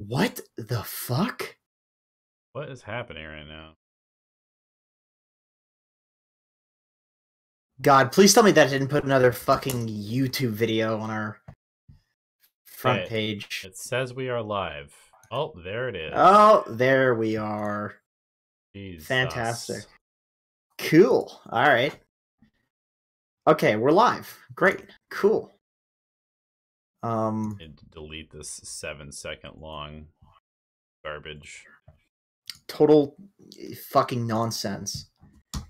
What the fuck? What is happening right now? God, please tell me that didn't put another fucking YouTube video on our front page. It says we are live. Oh, there it is. Oh, there we are. Jesus. Fantastic. Cool. All right. Okay, we're live. Great. Cool. And delete this 7-second long garbage. Total fucking nonsense.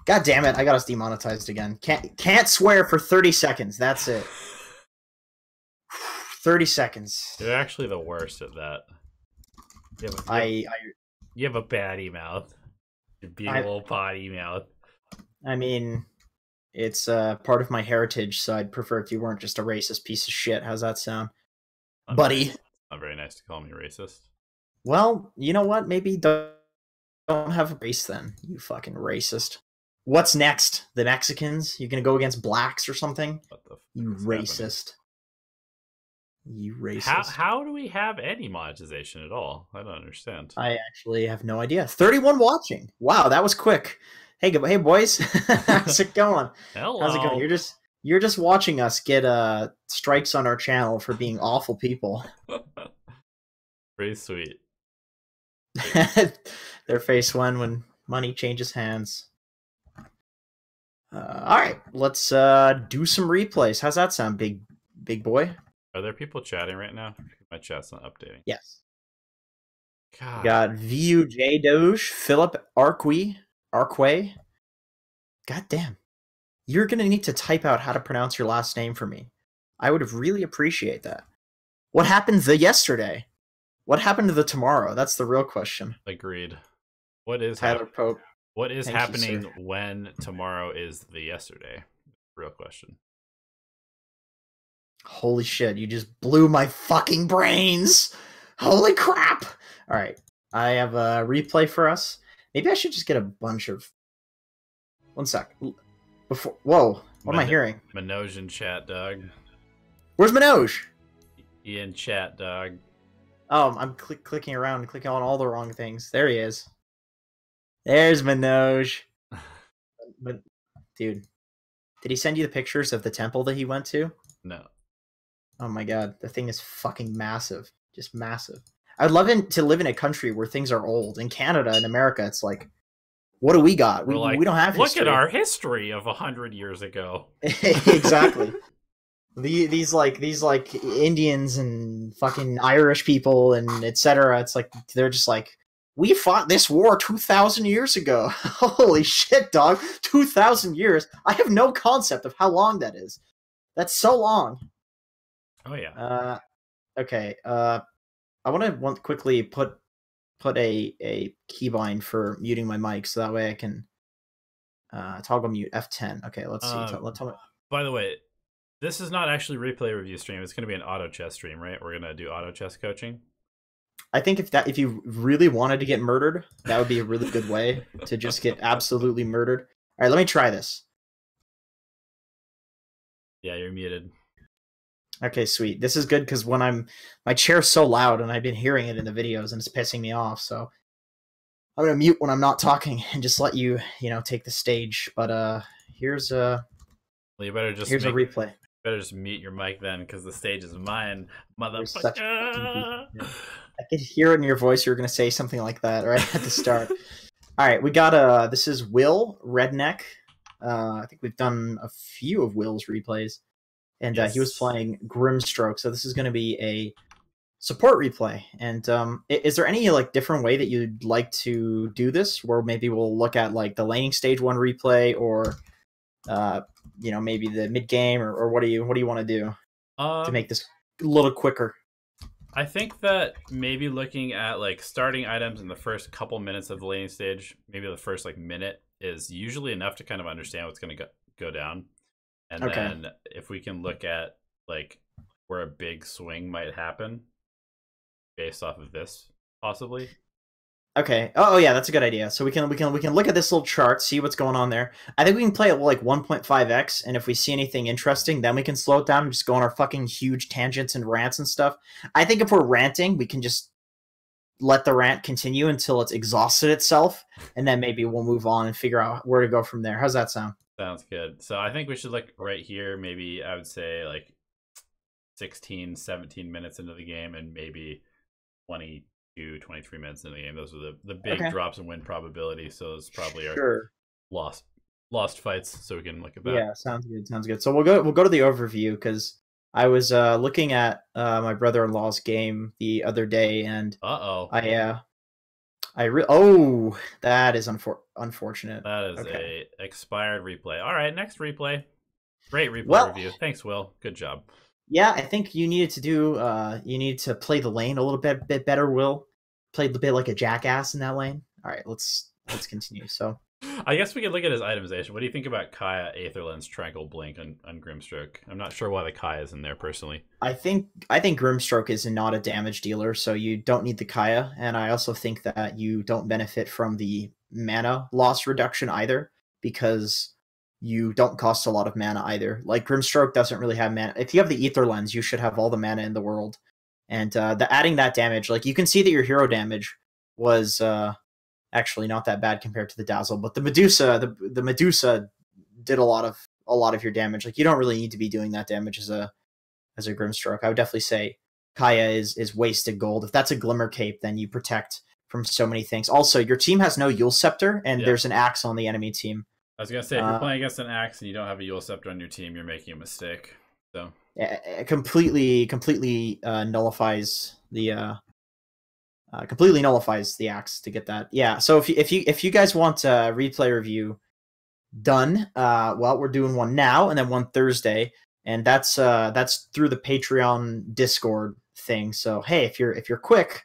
God damn it! I got us demonetized again. Can't swear for 30 seconds. That's it. 30 seconds. You're actually the worst at that. You have a batty mouth. Your big old potty mouth. I mean, it's part of my heritage, so I'd prefer if you weren't just a racist piece of shit. How's that sound, buddy? Not very nice to call me racist. Well, you know what? Maybe don't have a race then, you fucking racist. What's next? The Mexicans? You gonna go against blacks or something? What the fuck you racist. Happening? You racist. How do we have any monetization at all? I don't understand. I actually have no idea. 31 watching. Wow, that was quick. Hey boys. How's it going? Hello. How's it going? You're just watching us get strikes on our channel for being awful people. Pretty sweet. Their face when money changes hands. All right, let's do some replays. How's that sound, big boy? Are there people chatting right now? My chat's not updating. Yes. God. We got VUJ Doge, Philip Arquay. God damn. You're going to need to type out how to pronounce your last name for me. I would really appreciate that. What happened yesterday? What happened to the tomorrow? That's the real question. Agreed. What is Tyler Pope? What is happening when tomorrow is the yesterday? Real question. Holy shit, you just blew my fucking brains. Holy crap. All right. I have a replay for us. Maybe I should just get a bunch of... One sec. Whoa. What am I hearing? Manoj in chat, dog. Where's Manoj? He in chat, dog. Oh, I'm clicking around, clicking on all the wrong things. There he is. There's Manoj. But, dude, did he send you the pictures of the temple that he went to? No. Oh my god, the thing is fucking massive. Just massive. I'd love to live in a country where things are old. In Canada and America, it's like, what do we got? We don't have history. Look at our history of 100 years ago. Exactly. These Indians and fucking Irish people and etc. It's like they're just like, we fought this war 2,000 years ago. Holy shit, dog! 2,000 years. I have no concept of how long that is. That's so long. Oh yeah. Okay. I want to quickly put a keybind for muting my mic, so that way I can toggle mute F10. Okay, let's see. Tell me. By the way, this is not actually replay review stream. It's going to be an auto chess stream, right? We're going to do auto chess coaching. I think if you really wanted to get murdered, that would be a really good way to just get absolutely murdered. All right, let me try this. Yeah, you're muted. Okay, sweet. This is good because when my chair's so loud and I've been hearing it in the videos and it's pissing me off. So I'm gonna mute when I'm not talking and just let you take the stage. But here's a a replay. Better just mute your mic then, because the stage is mine, motherfucker. I could hear it in your voice. You were gonna say something like that right at the start. All right, we got this is Will Redneck. I think we've done a few of Will's replays. And yes. He was playing Grimstroke, so this is going to be a support replay. And is there any different way that you'd like to do this? Where maybe we'll look at the laning stage 1 replay, or maybe the mid game, or what do you want to do to make this a little quicker? I think that maybe looking at starting items in the first couple minutes of the laning stage, maybe the first minute, is usually enough to kind of understand what's going to go down. And then if we can look at where a big swing might happen based off of this, possibly. Okay. Oh yeah, that's a good idea. So we can look at this little chart, see what's going on there. I think we can play at 1.5x, and if we see anything interesting, then we can slow it down and just go on our fucking huge tangents and rants and stuff. I think if we're ranting, we can just let the rant continue until it's exhausted itself, and then maybe we'll move on and figure out where to go from there. How's that sound? Sounds good. So I think we should look right here. Maybe I would say like 16, 17 minutes into the game, and maybe 22, 23 minutes into the game. Those are the big drops in win probability. So it's probably our lost fights. So we can look at that. Yeah, sounds good. Sounds good. So we'll go to the overview, because I was looking at my brother-in-law's game the other day, and that is unfortunate. That is a expired replay. All right, next replay. Great replay review. Thanks, Will. Good job. Yeah, I think you needed to do. You need to play the lane a little bit better. Will played a bit like a jackass in that lane. All right, let's continue. So I guess we could look at his itemization. What do you think about Kaya, Aetherlens, Tranquil, Blink, on Grimstroke? I'm not sure why the Kaya is in there personally. I think Grimstroke is not a damage dealer, so you don't need the Kaya, and I also think that you don't benefit from the mana loss reduction either, because you don't cost a lot of mana either. Like, Grimstroke doesn't really have mana. If you have the Ether Lens, you should have all the mana in the world. And adding that damage, like, you can see that your hero damage was actually not that bad compared to the Dazzle, but the Medusa, the Medusa did a lot of your damage. Like, you don't really need to be doing that damage as a Grimstroke. I would definitely say Kaya is wasted gold. If that's a Glimmer Cape, then you protect from so many things. Also, your team has no Yule Scepter, and there's an axe on the enemy team. I was gonna say, if you're playing against an axe and you don't have a Yule Scepter on your team, you're making a mistake. So it completely nullifies the axe to get that. Yeah. So if you guys want a replay review done, well, we're doing one now and then one Thursday, and that's through the Patreon Discord thing. So hey, if you're quick,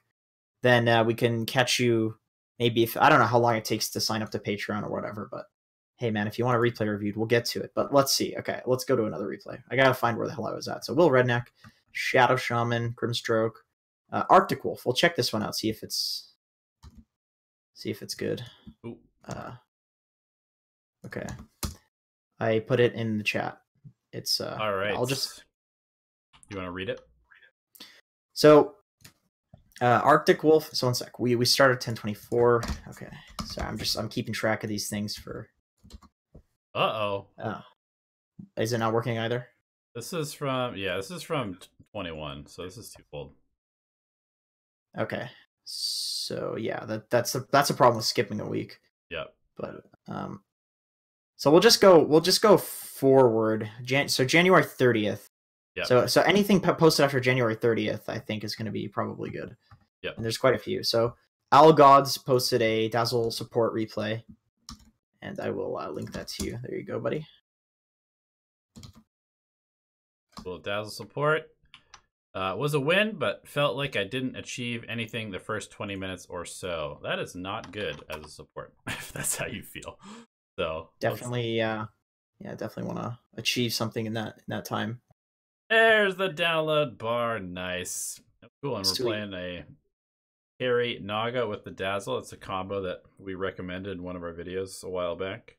then we can catch you. Maybe I don't know how long it takes to sign up to Patreon or whatever, but hey man, if you want a replay reviewed, we'll get to it. But let's see. Okay, let's go to another replay. I gotta find where the hell I was at. So Will Redneck, Shadow Shaman, Grimstroke, Arctic Wolf. We'll check this one out. See if it's good. Okay, I put it in the chat. It's all right. I'll just. You want to read it? So, Arctic Wolf. So 1 sec. We started 10:24. Okay. Sorry, I'm keeping track of these things for. Is it not working either? This is from 21, so this is twofold. Okay. So yeah, that's a problem with skipping a week. Yep. But so we'll just go forward. So January 30th. Yeah. So anything posted after January 30th, I think, is going to be probably good. Yep. And there's quite a few. So Owl Gods posted a Dazzle support replay, and I will link that to you. There you go, buddy. Cool. Dazzle support was a win, but felt like I didn't achieve anything the first 20 minutes or so. That is not good as a support, if that's how you feel. So definitely, definitely want to achieve something in that time. There's the download bar. Nice. Cool. And we're playing a Carry Naga with the Dazzle. It's a combo that we recommended in one of our videos a while back.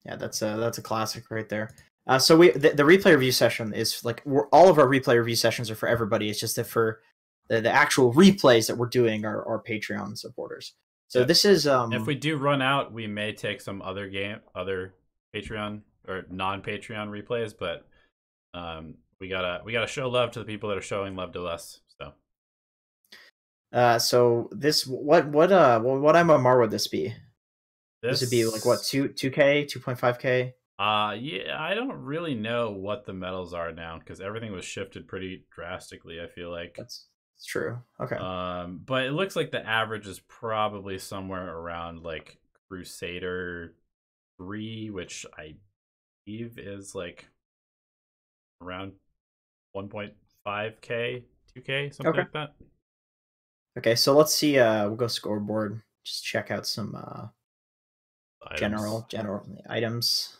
Yeah, that's a classic right there. So the replay review session is like, all of our replay review sessions are for everybody. It's just that for the actual replays that we're doing are Patreon supporters. So this is if we do run out, we may take some other Patreon or non-Patreon replays, but we gotta show love to the people that are showing love to us. So this what MMR would this be? This would be like what, 2K, 2.5K? Yeah, I don't really know what the medals are now, because everything was shifted pretty drastically, I feel like. That's true. Okay. But it looks like the average is probably somewhere around like Crusader 3, which I believe is like around 1.5K, 2K, something like that. Okay, so let's see. We'll go scoreboard. Just check out some general items.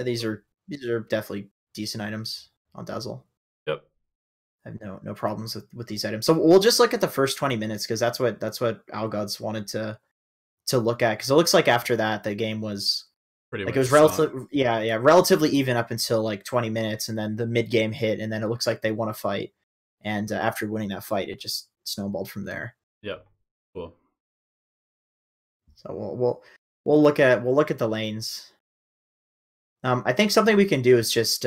These are definitely decent items on Dazzle. Yep. I have no problems with these items. So we'll just look at the first 20 minutes, because that's what Algods wanted to look at, because it looks like after that the game was pretty like, it was relatively even up until like 20 minutes, and then the mid game hit, and then it looks like they won a fight, and after winning that fight, it just snowballed from there. Yep. Cool. So we'll look at the lanes. I think something we can do is just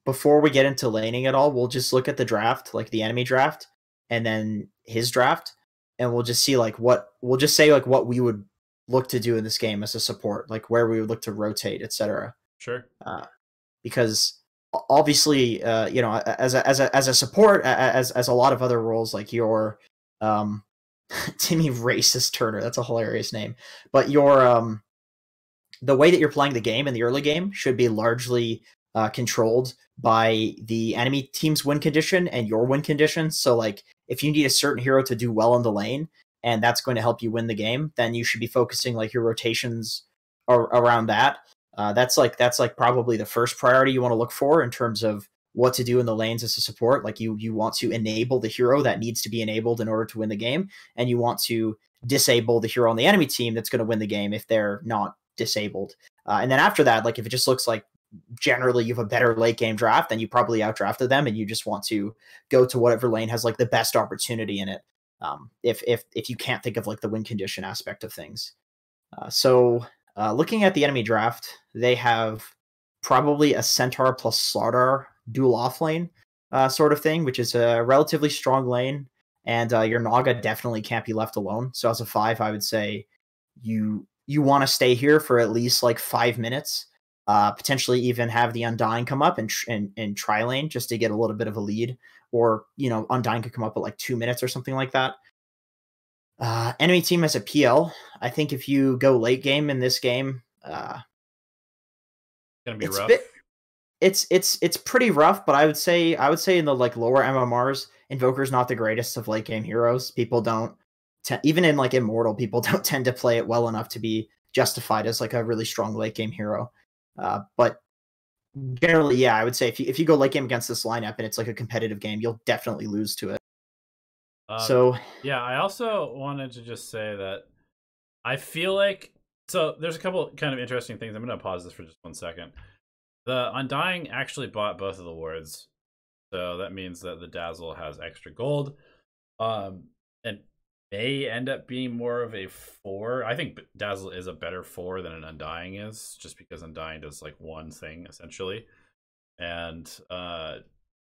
before we get into laning at all, we'll just look at the draft, like the enemy draft, and then his draft, and we'll just see we'll just say what we would look to do in this game as a support, like where we would look to rotate, etc. Sure. Because obviously, as a support, as a lot of other roles, like your Timmy Racist Turner, that's a hilarious name, but your the way that you're playing the game in the early game should be largely controlled by the enemy team's win condition and your win condition. So like if you need a certain hero to do well in the lane and that's going to help you win the game, then you should be focusing like your rotations around that. That's probably the first priority you want to look for in terms of what to do in the lanes as a support. Like you want to enable the hero that needs to be enabled in order to win the game, and you want to disable the hero on the enemy team that's going to win the game if they're not disabled. And then after that, like if it just looks like generally you have a better late game draft, then you probably outdrafted them and you just want to go to whatever lane has like the best opportunity in it. If you can't think of like the win condition aspect of things. So looking at the enemy draft, they have probably a Centaur plus Slardar dual off lane sort of thing, which is a relatively strong lane. And your Naga definitely can't be left alone. So as a 5, I would say you want to stay here for at least like 5 minutes. Potentially even have the Undying come up and try lane just to get a little bit of a lead. Or, Undying could come up at like 2 minutes or something like that. Enemy team has a PL. I think if you go late game in this game, it's gonna be rough. It's pretty rough, but I would say in the like lower MMRs, Invoker's not the greatest of late game heroes. People don't even in like Immortal, people don't tend to play it well enough to be justified as like a really strong late game hero. But generally, yeah, I would say if you go late game against this lineup and it's like a competitive game, you'll definitely lose to it. Yeah, I also wanted to just say that I feel like there's a couple kind of interesting things. I'm going to pause this for just 1 second. The Undying actually bought both of the wards, so that means that the Dazzle has extra gold, and may end up being more of a 4. I think Dazzle is a better 4 than an Undying is, just because Undying does like one thing essentially. And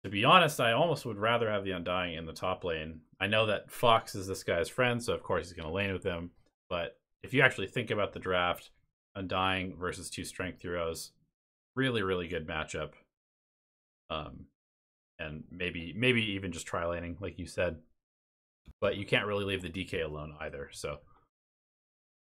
to be honest, I almost would rather have the Undying in the top lane. I know that Fox is this guy's friend, so of course he's going to lane with him. But if you actually think about the draft, Undying versus 2 strength heroes, really, really good matchup. And maybe even just try laning, like you said. But you can't really leave the DK alone either. So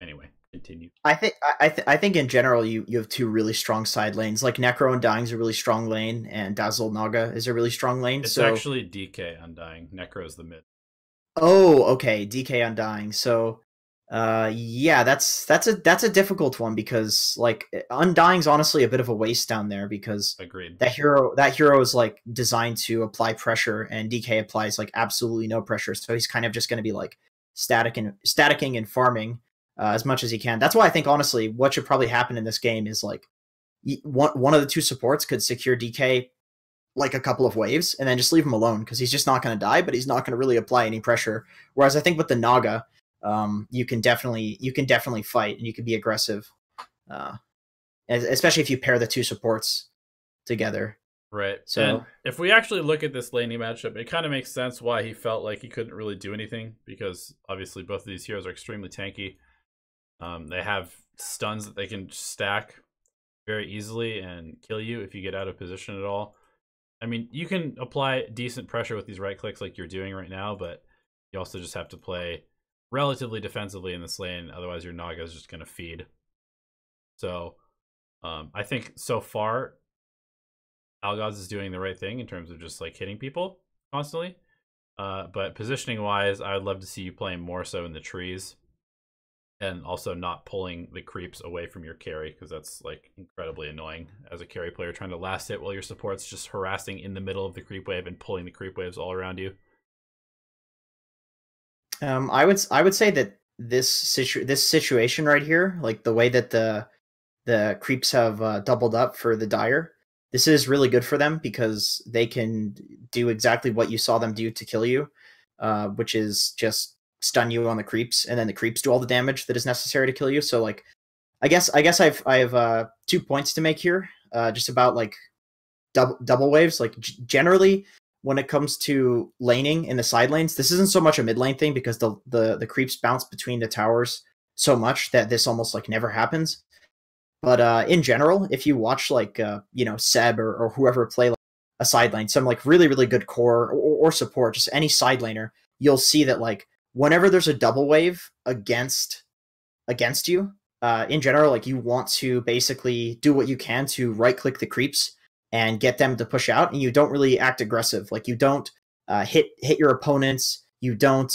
anyway, continue. I think in general you have 2 really strong side lanes. Like Necro Undying is a really strong lane, and Dazzle Naga is a really strong lane. It's actually DK Undying. Necro is the mid. Oh, okay, DK Undying. So yeah, that's a difficult one because like Undying's honestly a bit of a waste down there because agreed. That hero is like designed to apply pressure, and DK applies like absolutely no pressure. So he's kind of just going to be like staticking and farming as much as he can. That's why I think honestly what should probably happen in this game is like one of the 2 supports could secure DK like a couple of waves and then just leave him alone because he's just not going to die, but he's not going to really apply any pressure. Whereas I think with the Naga, you can definitely fight and you can be aggressive, especially if you pair the 2 supports together. Right. So and if we actually look at this laning matchup, it kind of makes sense why he felt like he couldn't really do anything, because obviously both of these heroes are extremely tanky. They have stuns that they can stack very easily and kill you if you get out of position at all. I mean, you can apply decent pressure with these right clicks like you're doing right now, but you also just have to play relatively defensively in this lane, otherwise your Naga is just going to feed. So I think so far Algoz is doing the right thing in terms of just like hitting people constantly. But positioning wise, I would love to see you playing more so in the trees, and also not pulling the creeps away from your carry, because that's like incredibly annoying as a carry player, trying to last hit while your support's just harassing in the middle of the creep wave and pulling the creep waves all around you. I would say that this situation right here, like the way that the creeps have doubled up for the Dire, this is really good for them because they can do exactly what you saw them do to kill you. which is just stun you on the creeps, and then the creeps do all the damage that is necessary to kill you. So like, I guess I have 2 points to make here, just about like double waves. Like generally, when it comes to laning in the side lanes, this isn't so much a mid lane thing because the creeps bounce between the towers so much that this almost like never happens. But in general, if you watch like Seb or whoever play like a side lane, some like really good core or support, just any side laner, you'll see that like whenever there's a double wave against you, in general, like you want to basically do what you can to right click the creeps and get them to push out, and you don't really act aggressive. Like you don't hit your opponents, you don't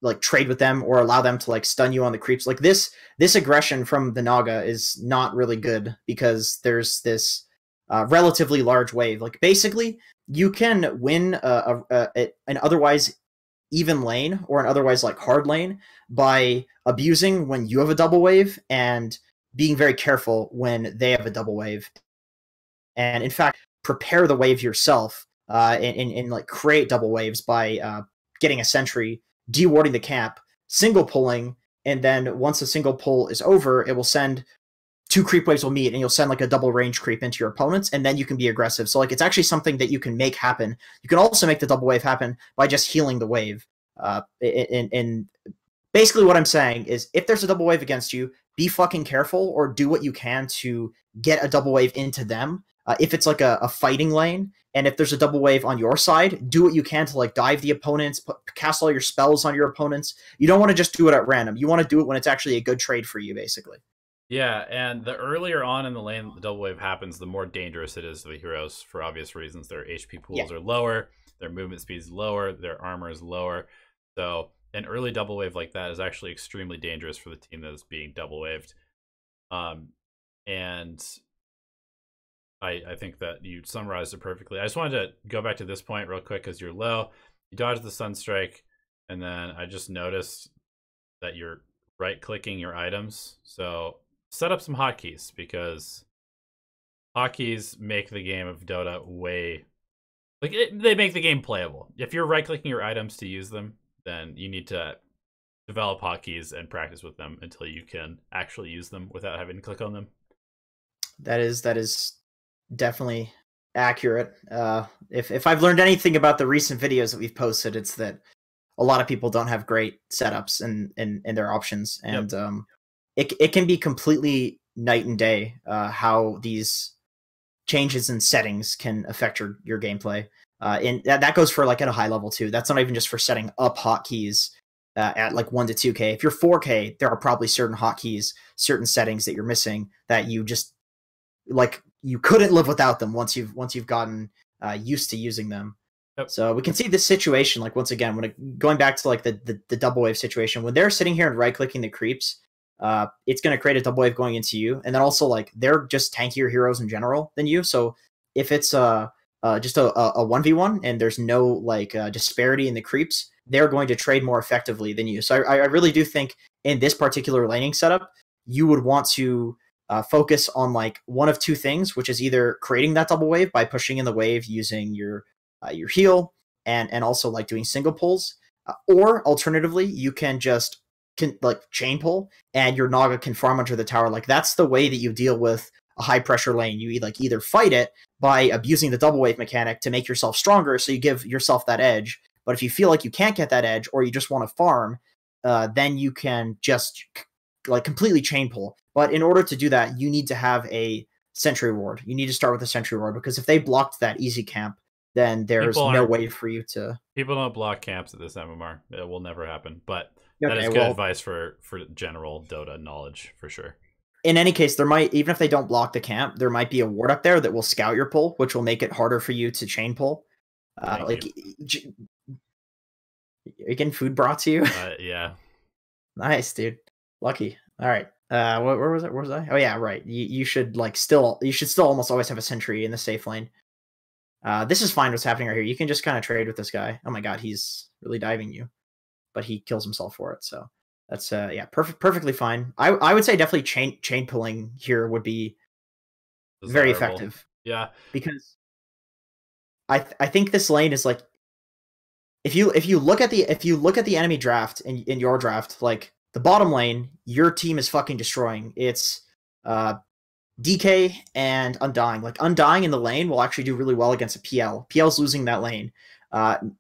like trade with them or allow them to like stun you on the creeps. Like this aggression from the Naga is not really good because there's this relatively large wave. Like basically, you can win an otherwise even lane or an otherwise like hard lane by abusing when you have a double wave and being very careful when they have a double wave. And in fact, prepare the wave yourself and like create double waves by getting a sentry, dewarding the camp, single pulling, and then once the single pull is over, it will send 2 creep waves will meet, and you'll send like a double range creep into your opponents, and then you can be aggressive. So like it's actually something that you can make happen. You can also make the double wave happen by just healing the wave. And basically what I'm saying is if there's a double wave against you, be fucking careful or do what you can to get a double wave into them. If it's like a fighting lane, and if there's a double wave on your side, do what you can to like dive the opponents, cast all your spells on your opponents. You don't want to just do it at random. You want to do it when it's actually a good trade for you, basically. Yeah, and the earlier on in the lane the double wave happens, the more dangerous it is to the heroes for obvious reasons. Their HP pools are lower, their movement speed is lower, their armor is lower. So an early double wave like that is actually extremely dangerous for the team that is being double waved. And I think that you summarized it perfectly. I just wanted to go back to this point real quick because you're low. You dodge the Sunstrike, and then I just noticed that you're right-clicking your items. So set up some hotkeys, because hotkeys make the game of Dota way... they make the game playable. If you're right-clicking your items to use them, then you need to develop hotkeys and practice with them until you can actually use them without having to click on them. That is definitely accurate. If I've learned anything about the recent videos that we've posted, it's that a lot of people don't have great setups in their options, and it can be completely night and day how these changes in settings can affect your gameplay. And that goes for like at a high level too. That's not even just for setting up hotkeys at like 1 to 2K. If you're 4K, there are probably certain hotkeys, certain settings that you're missing that you just like you couldn't live without them once you've gotten used to using them. Yep. So we can see this situation, like once again, when going back to like the double wave situation, when they're sitting here and right clicking the creeps, it's going to create a double wave going into you, and then also like they're just tankier heroes in general than you. So if it's just a 1v1 and there's no like disparity in the creeps, they're going to trade more effectively than you. So I really do think in this particular laning setup, you would want to focus on like one of 2 things, which is either creating that double wave by pushing in the wave using your heal and also like doing single pulls, or alternatively you can just like chain pull and your Naga can farm under the tower. Like that's the way that you deal with a high pressure lane. You either fight it by abusing the double wave mechanic to make yourself stronger, so you give yourself that edge. But if you feel like you can't get that edge, or you just want to farm, then you can just like completely chain pull. But in order to do that, you need to have a sentry ward. You need to start with a sentry ward, because if they blocked that easy camp, then there's no way for you to... People don't block camps at this MMR. It will never happen. But that is good advice for general Dota knowledge, for sure. In any case, there might, even if they don't block the camp, there might be a ward up there that will scout your pull, which will make it harder for you to chain pull. Like, are you getting food brought to you? Yeah. Nice, dude. Lucky. All right. Where was it? Where was I? Oh yeah, right. You should like still almost always have a sentry in the safe lane. This is fine. What's happening right here? You can just kind of trade with this guy. Oh my god, he's really diving you, but he kills himself for it. So that's yeah, perfectly fine. I would say definitely chain pulling here would be very effective. Yeah, because I think this lane is like if you look at the enemy draft in your draft, like the bottom lane, your team is fucking destroying. It's DK and Undying. Like Undying in the lane will actually do really well against a PL. PL's losing that lane.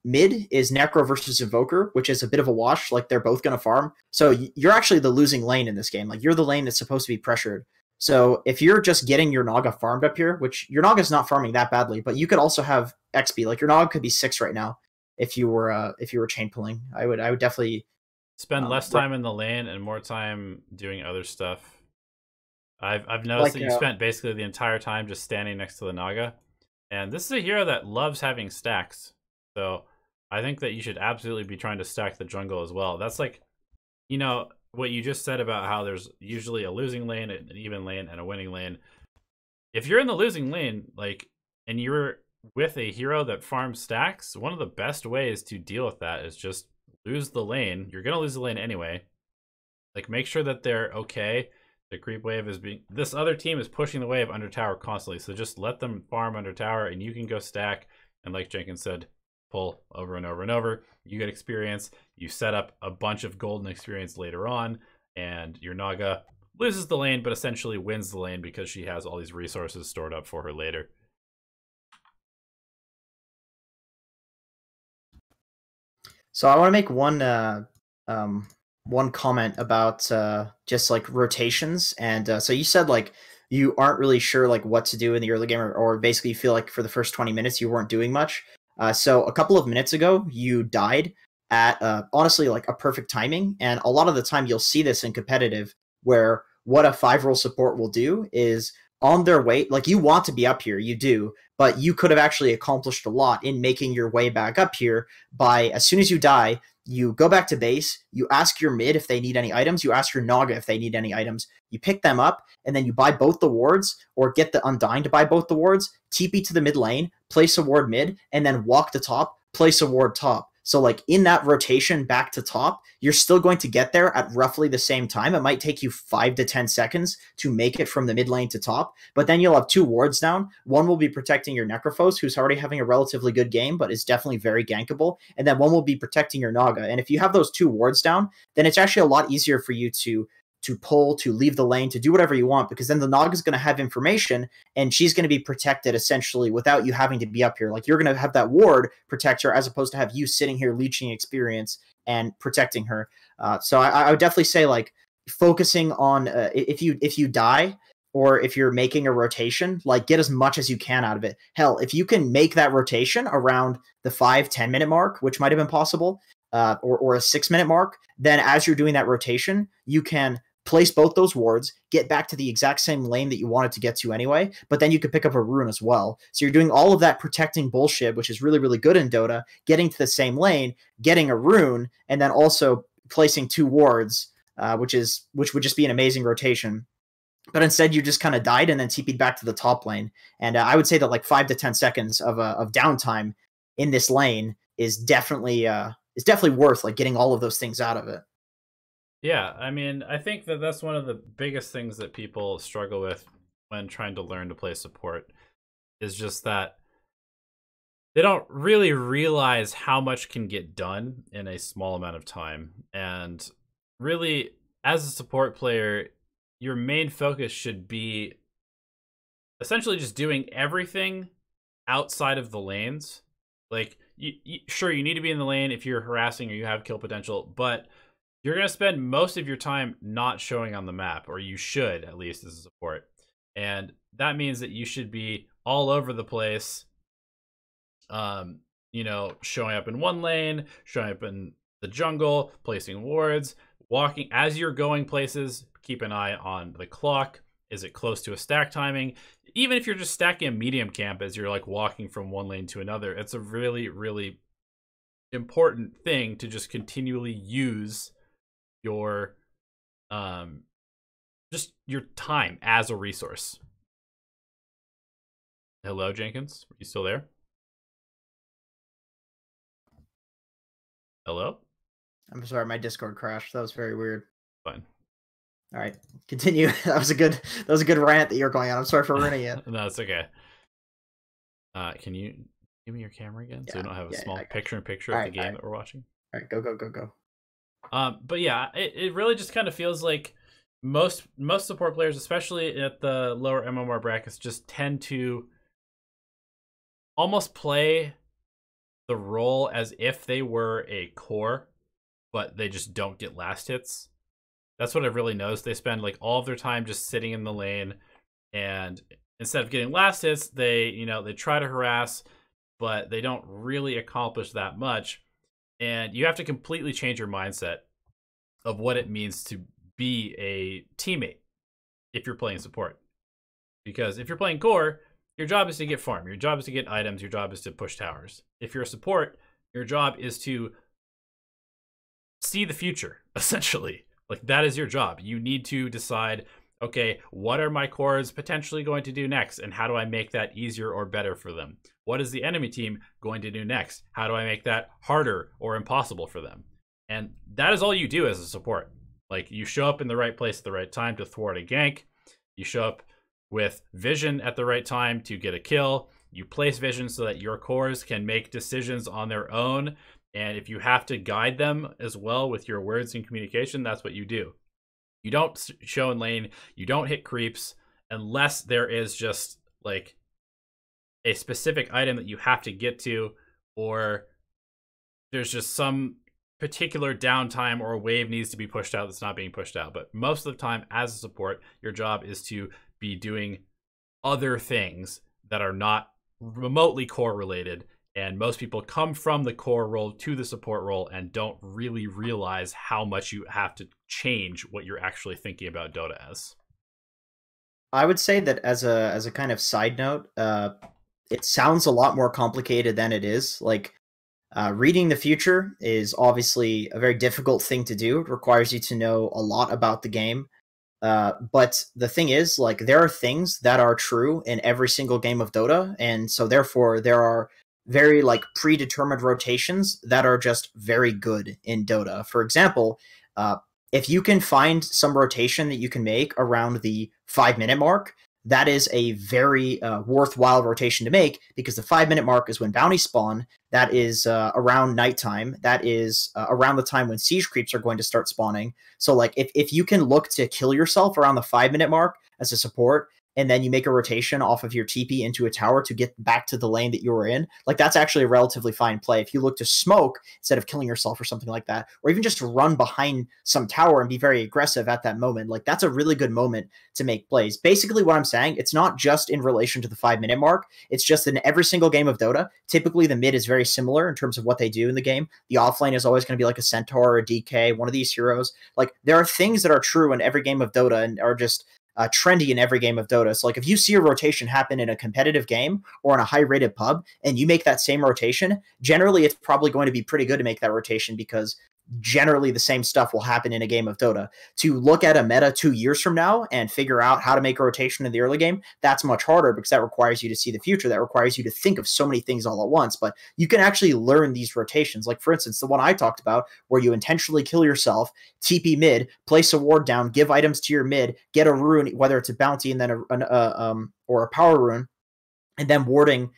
Mid is Necro versus Invoker, which is a bit of a wash. Like they're both going to farm. So you're actually the losing lane in this game. Like you're the lane that's supposed to be pressured. So if you're just getting your Naga farmed up here, which your Naga's not farming that badly, but you could also have XP. Like your Naga could be 6 right now if you were chain pulling. I would definitely spend less time in the lane and more time doing other stuff. I've noticed that you spent basically the entire time just standing next to the Naga. And this is a hero that loves having stacks. So I think that you should absolutely be trying to stack the jungle as well. That's like, you know, what you just said about how there's usually a losing lane, an even lane, and a winning lane. If you're in the losing lane, like, and you're with a hero that farms stacks, one of the best ways to deal with that is just lose the lane. You're going to lose the lane anyway. Like, make sure that they're okay. The creep wave is being... This other team is pushing the wave under tower constantly, so just let them farm under tower, and you can go stack, and like Jenkins said, pull over and over and over. You get experience. You set up a bunch of golden experience later on, and your Naga loses the lane, but essentially wins the lane because she has all these resources stored up for her later. So I want to make one comment about just like rotations. And so you said like you aren't really sure like what to do in the early game, or basically you feel like for the first 20 minutes you weren't doing much. So a couple of minutes ago you died at honestly like a perfect timing, and a lot of the time you'll see this in competitive, where what a 5-role support will do is on their way, like you want to be up here, you do, but you could have actually accomplished a lot in making your way back up here by, as soon as you die, you go back to base, you ask your mid if they need any items, you ask your Naga if they need any items, you pick them up, and then you buy both the wards, or get the Undying to buy both the wards, TP to the mid lane, place a ward mid, and then walk to top, place a ward top. So like in that rotation back to top, you're still going to get there at roughly the same time. It might take you 5 to 10 seconds to make it from the mid lane to top, but then you'll have 2 wards down. One will be protecting your Necrophos, who's already having a relatively good game, but is definitely very gankable. And then one will be protecting your Naga. And if you have those 2 wards down, then it's actually a lot easier for you to pull, to leave the lane, to do whatever you want, because then the Naga is going to have information, and she's going to be protected essentially without you having to be up here. Like you're going to have that ward protect her, as opposed to have you sitting here leeching experience and protecting her. So I would definitely say like focusing on if you die, or if you're making a rotation, like get as much as you can out of it. Hell, if you can make that rotation around the 5-10 minute mark, which might have been possible, or a 6-minute mark, then as you're doing that rotation, you can place both those wards, get back to the exact same lane that you wanted to get to anyway, but then you could pick up a rune as well. So you're doing all of that protecting bullshit, which is really, really good in Dota, getting to the same lane, getting a rune, and then also placing 2 wards, which would just be an amazing rotation. But instead you just kind of died and then TP'd back to the top lane. And I would say that like 5 to 10 seconds of downtime in this lane is definitely worth like getting all of those things out of it. Yeah, I mean, I think that that's one of the biggest things that people struggle with when trying to learn to play support, is just that they don't really realize how much can get done in a small amount of time. And really, as a support player, your main focus should be essentially just doing everything outside of the lanes. Like, sure, you need to be in the lane if you're harassing or you have kill potential, but you're going to spend most of your time not showing on the map, or you should, at least as a support. And that means that you should be all over the place, you know, showing up in one lane, showing up in the jungle, placing wards, walking. As you're going places, keep an eye on the clock. Is it close to a stack timing? Even if you're just stacking a medium camp as you're like walking from one lane to another, it's a really, really important thing to just continually use your just your time as a resource. Hello, Jenkins, are you still there? Hello? I'm sorry, my Discord crashed. That was very weird. Fine. All right, continue. That was a good rant that you're going on. I'm sorry for ruining it. No, it's okay. Can you Give me your camera again, so Yeah, we don't have a yeah, small I got you. picture-in-picture All of the right, all game right, that we're watching. all right. Go. But yeah, it really just kind of feels like most support players, especially at the lower MMR brackets, just tend to almost play the role as if they were a core, but they just don't get last hits. That's what I've really noticed. They spend like all of their time just sitting in the lane, and instead of getting last hits, they try to harass, but they don't really accomplish that much. And you have to completely change your mindset of what it means to be a teammate if you're playing support. Because if you're playing core, your job is to get farm, your job is to get items, your job is to push towers. If you're a support, your job is to see the future, essentially. Like, that is your job. You need to decide, okay, what are my cores potentially going to do next, and how do I make that easier or better for them? What is the enemy team going to do next? How do I make that harder or impossible for them? And that is all you do as a support. Like, you show up in the right place at the right time to thwart a gank. You show up with vision at the right time to get a kill. You place vision so that your cores can make decisions on their own. And if you have to guide them as well with your words and communication, that's what you do. You don't show in lane. You don't hit creeps unless there is just like a specific item that you have to get to, or there's just some particular downtime or a wave needs to be pushed out that's not being pushed out. But most of the time as a support, your job is to be doing other things that are not remotely core related. And most people come from the core role to the support role and don't really realize how much you have to change what you're actually thinking about Dota as. I would say that as a kind of side note, it sounds a lot more complicated than it is. Like, reading the future is obviously a very difficult thing to do. It requires you to know a lot about the game. But the thing is, like, there are things that are true in every single game of Dota, and so therefore there are very like predetermined rotations that are just very good in Dota. For example, if you can find some rotation that you can make around the 5 minute mark, that is a very worthwhile rotation to make, because the 5 minute mark is when bounties spawn. That is around nighttime. That is around the time when siege creeps are going to start spawning. So like if you can look to kill yourself around the 5 minute mark as a support, and then you make a rotation off of your TP into a tower to get back to the lane that you were in, like, that's actually a relatively fine play. If you look to smoke instead of killing yourself or something like that, or even just run behind some tower and be very aggressive at that moment, like, that's a really good moment to make plays. Basically what I'm saying, it's not just in relation to the 5 minute mark, it's just in every single game of Dota. Typically the mid is very similar in terms of what they do in the game. The offlane is always going to be like a Centaur or a DK, one of these heroes. Like, there are things that are true in every game of Dota and are just trendy in every game of Dota. So like, if you see a rotation happen in a competitive game or in a high rated pub and you make that same rotation, generally it's probably going to be pretty good to make that rotation, because generally the same stuff will happen in a game of Dota. To look at a meta 2 years from now and figure out how to make a rotation in the early game, that's much harder, because that requires you to see the future. That requires you to think of so many things all at once. But you can actually learn these rotations. Like, for instance, the one I talked about where you intentionally kill yourself, TP mid, place a ward down, give items to your mid, get a rune, whether it's a bounty and then or a power rune, and then warding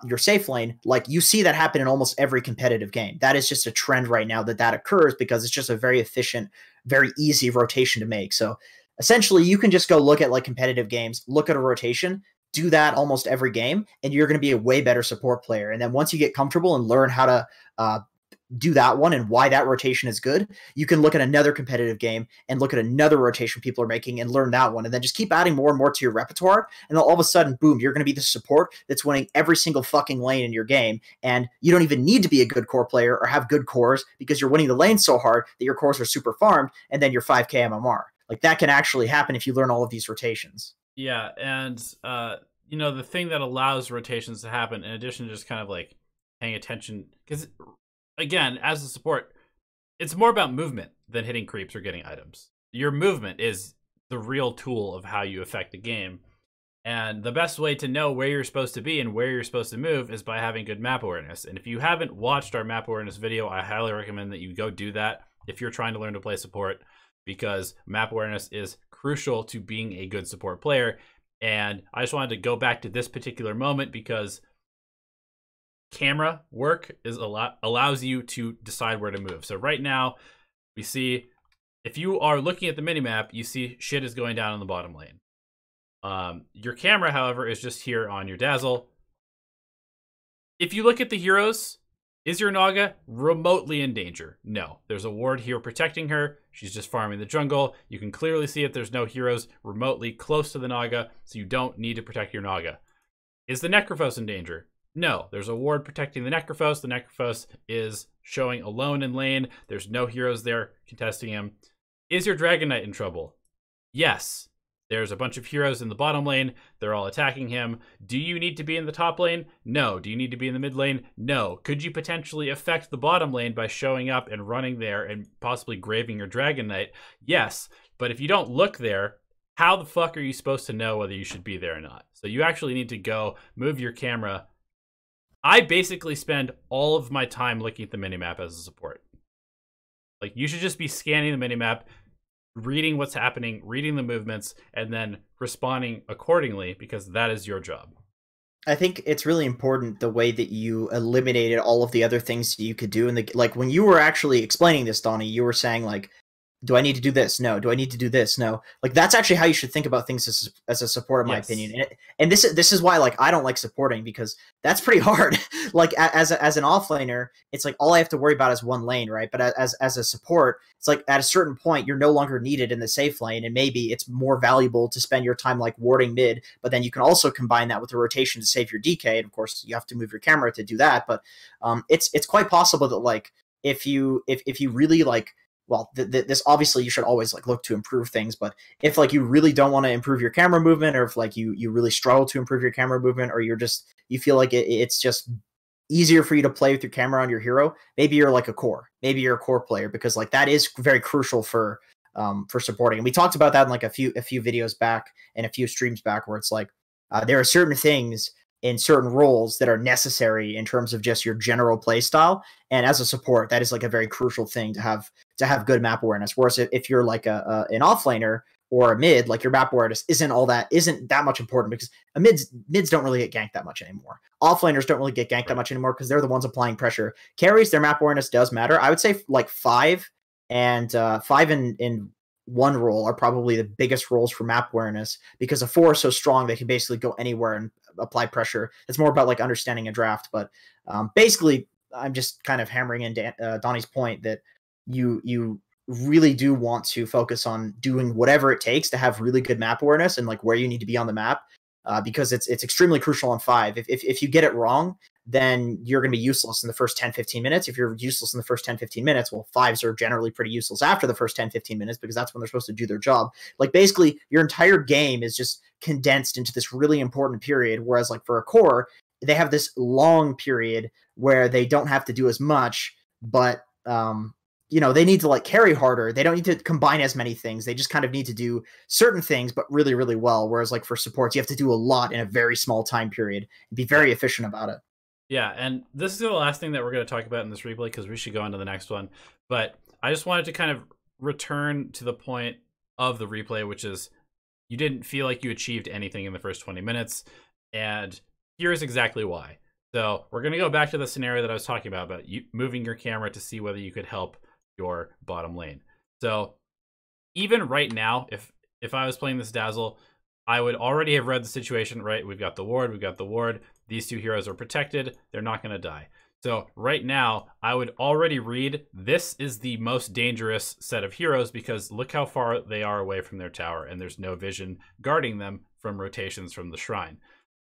your safe lane. Like, you see that happen in almost every competitive game. That is just a trend right now that occurs, because it's just a very efficient, very easy rotation to make. So essentially you can just go look at like competitive games, look at a rotation, do that almost every game, and you're going to be a way better support player. And then once you get comfortable and learn how to do that one and why that rotation is good, you can look at another competitive game and look at another rotation people are making and learn that one, and then just keep adding more and more to your repertoire, and then all of a sudden, boom, you're going to be the support that's winning every single fucking lane in your game, and you don't even need to be a good core player or have good cores, because you're winning the lane so hard that your cores are super farmed, and then you're 5k MMR. Like, that can actually happen if you learn all of these rotations. Yeah, and the thing that allows rotations to happen, in addition to just kind of like paying attention, because again, as a support, it's more about movement than hitting creeps or getting items. Your movement is the real tool of how you affect the game. And the best way to know where you're supposed to be and where you're supposed to move is by having good map awareness. And if you haven't watched our map awareness video, I highly recommend that you go do that if you're trying to learn to play support, because map awareness is crucial to being a good support player. And I just wanted to go back to this particular moment, because camera work is allows you to decide where to move. So right now, we see if you are looking at the minimap, you see shit is going down in the bottom lane. Your camera, however, is just here on your Dazzle. If you look at the heroes, is your Naga remotely in danger? No. There's a ward here protecting her. She's just farming the jungle. You can clearly see that there's no heroes remotely close to the Naga, so you don't need to protect your Naga. Is the Necrophos in danger? No. There's a ward protecting the Necrophos. The Necrophos is showing alone in lane. There's no heroes there contesting him. Is your Dragon Knight in trouble? Yes. There's a bunch of heroes in the bottom lane. They're all attacking him. Do you need to be in the top lane? No. Do you need to be in the mid lane? No. Could you potentially affect the bottom lane by showing up and running there and possibly graving your Dragon Knight? Yes. But if you don't look there, how the fuck are you supposed to know whether you should be there or not? So you actually need to go move your camera. I basically spend all of my time looking at the minimap as a support. Like, you should just be scanning the minimap, reading what's happening, reading the movements, and then responding accordingly, because that is your job. I think it's really important the way that you eliminated all of the other things you could do. And like when you were actually explaining this, Donnie, you were saying like, do I need to do this? No. Do I need to do this? No. Like, that's actually how you should think about things as a support, in my opinion. And this is why, like, I don't like supporting, because that's pretty hard. Like, as an offlaner, it's like all I have to worry about is one lane, right? But as a support, it's like at a certain point, you're no longer needed in the safe lane, and maybe it's more valuable to spend your time like warding mid. But then you can also combine that with a rotation to save your DK. And of course, you have to move your camera to do that. But it's quite possible that like if you really like. Well, this obviously you should always like look to improve things, but if like you really don't want to improve your camera movement, or if like you really struggle to improve your camera movement, or you feel like it's just easier for you to play with your camera on your hero, maybe you're like a core, player, because like that is very crucial for supporting. And we talked about that in like a few videos back and a few streams back, where it's like there are certain things in certain roles that are necessary in terms of just your general play style. And as a support, that is like a very crucial thing to have good map awareness. Whereas if you're like an offlaner or a mid, like your map awareness isn't that much important, because mids don't really get ganked that much anymore. Offlaners don't really get ganked that much anymore because they're the ones applying pressure. Carries, their map awareness does matter. I would say like 5 in one role are probably the biggest roles for map awareness, because a 4 is so strong they can basically go anywhere and apply pressure. It's more about like understanding a draft. But basically, I'm just kind of hammering in Donnie's point that you really do want to focus on doing whatever it takes to have really good map awareness and like where you need to be on the map, because it's extremely crucial on 5. If you get it wrong, then you're going to be useless in the first 10-15 minutes. If you're useless in the first 10-15 minutes, well, 5s are generally pretty useless after the first 10-15 minutes, because that's when they're supposed to do their job. Like, basically, your entire game is just condensed into this really important period, whereas, like, for a core, they have this long period where they don't have to do as much, but, you know, they need to, like, carry harder. They don't need to combine as many things. They just kind of need to do certain things, but really, really well, whereas, like, for supports, you have to do a lot in a very small time period and be very efficient about it. Yeah, and this is the last thing that we're going to talk about in this replay, because we should go on to the next one. But I just wanted to kind of return to the point of the replay, which is you didn't feel like you achieved anything in the first 20 minutes. And here's exactly why. So we're going to go back to the scenario that I was talking about you moving your camera to see whether you could help your bottom lane. So even right now, if I was playing this Dazzle, I would already have read the situation, right? We've got the ward. These 2 heroes are protected. They're not going to die. So right now, I would already read this is the most dangerous set of heroes, because look how far they are away from their tower, and there's no vision guarding them from rotations from the shrine.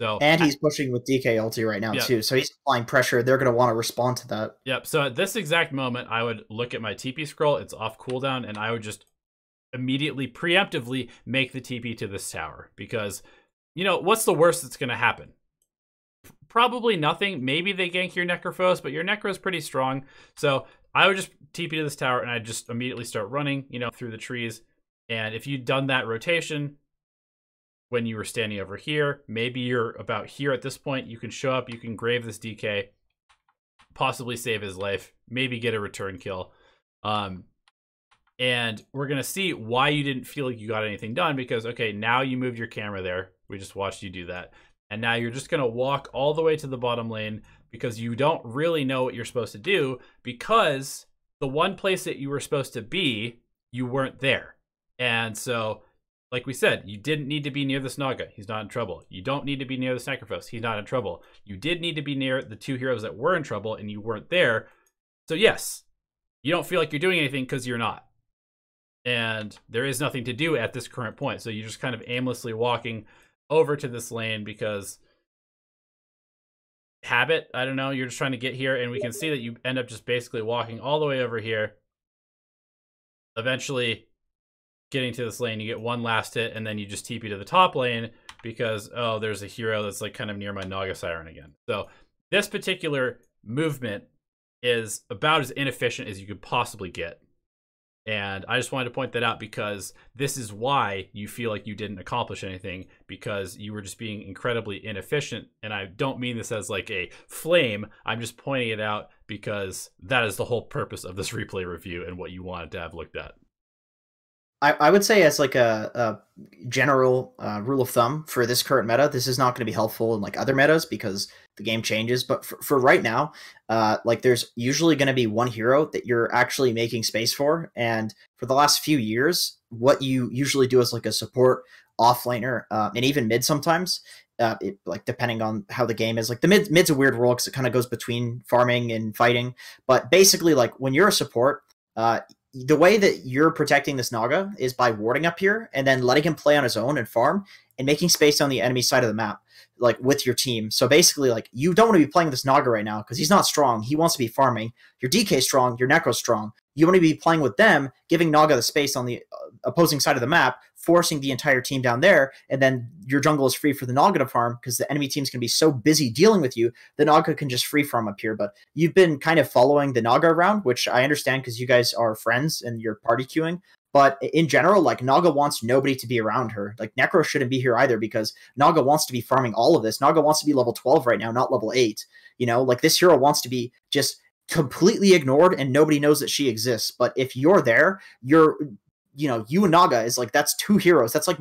So, and he's pushing with DK ulti right now, too. So he's applying pressure. They're going to want to respond to that. Yep. So at this exact moment, I would look at my TP scroll. It's off cooldown, and I would just immediately, preemptively make the TP to this tower, because, you know, what's the worst that's going to happen? Probably nothing. Maybe they gank your Necrophos, but your Necro is pretty strong. So I would just TP to this tower, and I'd just immediately start running, you know, through the trees. And if you'd done that rotation when you were standing over here, maybe you're about here at this point, you can show up, you can grave this DK, possibly save his life, maybe get a return kill. And we're going to see why you didn't feel like you got anything done, because, okay, now you moved your camera there. We just watched you do that. And now you're just going to walk all the way to the bottom lane. because you don't really know what you're supposed to do, because the one place that you were supposed to be, you weren't there. And so, like we said, you didn't need to be near this Naga. He's not in trouble. You don't need to be near the Sacrifice. He's not in trouble. You did need to be near the two heroes that were in trouble, and you weren't there. So yes, you don't feel like you're doing anything because you're not. And there is nothing to do at this current point. So you're just kind of aimlessly walking over to this lane because habit, I don't know, you're just trying to get here, and we can see that you end up just basically walking all the way over here. Eventually getting to this lane, you get one last hit, and then you just TP to the top lane because, oh, there's a hero that's like kind of near my Naga Siren again. So this particular movement is about as inefficient as you could possibly get. And I just wanted to point that out because this is why you feel like you didn't accomplish anything, because you were just being incredibly inefficient. And I don't mean this as like a flame. I'm just pointing it out because that is the whole purpose of this replay review and what you wanted to have looked at. I would say as like a general rule of thumb for this current meta, this is not going to be helpful in like other metas because the game changes. But for right now, like there's usually going to be one hero that you're actually making space for. And for the last few years, what you usually do as like a support offlaner and even mid sometimes, like depending on how the game is, like the mid's a weird role because it kind of goes between farming and fighting. But basically, like when you're a support, the way that you're protecting this Naga is by warding up here and then letting him play on his own and farm and making space on the enemy side of the map, like with your team. So basically, like you don't want to be playing this Naga right now because he's not strong. He wants to be farming. Your DK strong, your Necro's strong. You want to be playing with them, giving Naga the space on the opposing side of the map, forcing the entire team down there, and then your jungle is free for the Naga to farm because the enemy team's going to be so busy dealing with you, the Naga can just free farm up here. But you've been kind of following the Naga around, which I understand because you guys are friends and you're party queuing. But in general, like Naga wants nobody to be around her. Like Necro shouldn't be here either because Naga wants to be farming all of this. Naga wants to be level 12 right now, not level 8. You know, like this hero wants to be just completely ignored and nobody knows that she exists. But if you're there, you're, you know, you and Naga is like, that's two heroes. That's like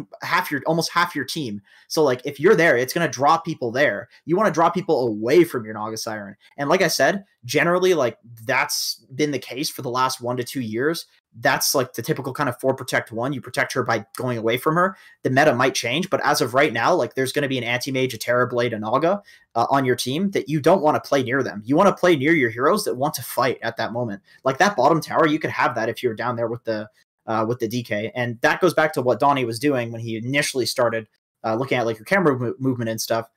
almost half your team. So like, if you're there, it's going to draw people there. You want to draw people away from your Naga Siren. And like I said, generally, like that's been the case for the last 1 to 2 years. That's like the typical kind of 4 protect 1. You protect her by going away from her. The meta might change, but as of right now, like there's going to be an anti-mage, a Terror Blade, a Naga on your team that you don't want to play near them. You want to play near your heroes that want to fight at that moment. Like that bottom tower, you could have that if you were down there with the DK. And that goes back to what Donnie was doing when he initially started looking at like your camera movement and stuff.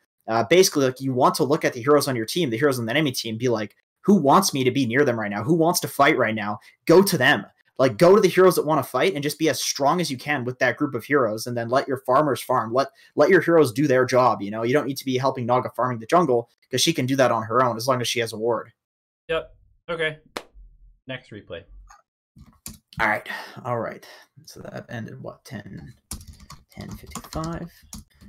Basically, like you want to look at the heroes on your team, the heroes on the enemy team, be like, who wants me to be near them right now? Who wants to fight right now? Go to them. Like, go to the heroes that want to fight and just be as strong as you can with that group of heroes, and then let your farmers farm. Let your heroes do their job, you know? You don't need to be helping Naga farming the jungle, because she can do that on her own, as long as she has a ward. Yep. Okay. Next replay. All right. So that ended, what, 10:55?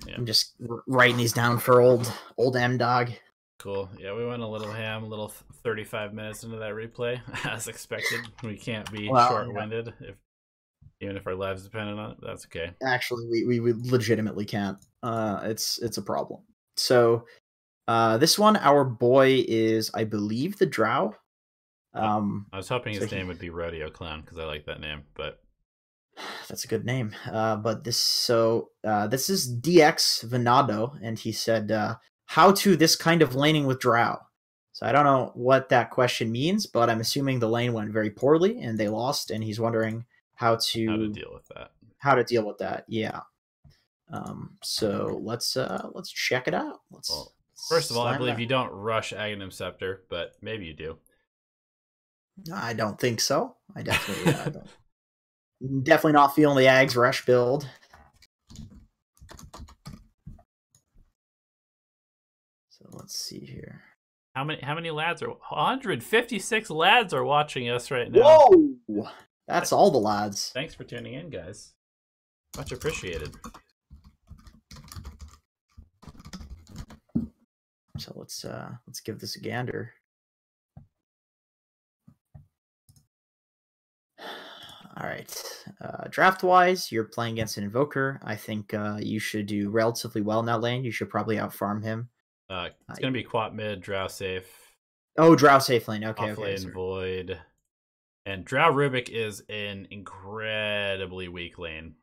Yeah. I'm just writing these down for old M-Dog. Cool. Yeah, we went a little ham, a little 35 minutes into that replay, as expected. We can't be short-winded, even if our lives depend on it. That's okay. Actually, we legitimately can't. It's a problem. So, this one, our boy is, I believe, the Drow. I was hoping his name would be Rodeo Clown, because I like that name, but that's a good name. But this is DX Venado, and he said, how to this kind of laning with Drow. So I don't know what that question means, but I'm assuming the lane went very poorly and they lost, and he's wondering how to deal with that. How to deal with that, yeah. So let's check it out. First of all, I believe you don't rush Aghanim Scepter, but maybe you do. I don't think so. I definitely don't. Definitely not feeling the Ags rush build. So let's see here. How many lads are 156 lads are watching us right now. Whoa! That's all the lads. Thanks for tuning in, guys. Much appreciated. So let's give this a gander. All right. Draft-wise, you're playing against an Invoker. I think you should do relatively well in that lane. You should probably outfarm him. It's going to be Quat mid, Drow safe. Oh, Drow safe lane. Okay, Off okay. lane Void. And Drow Rubik is an incredibly weak lane.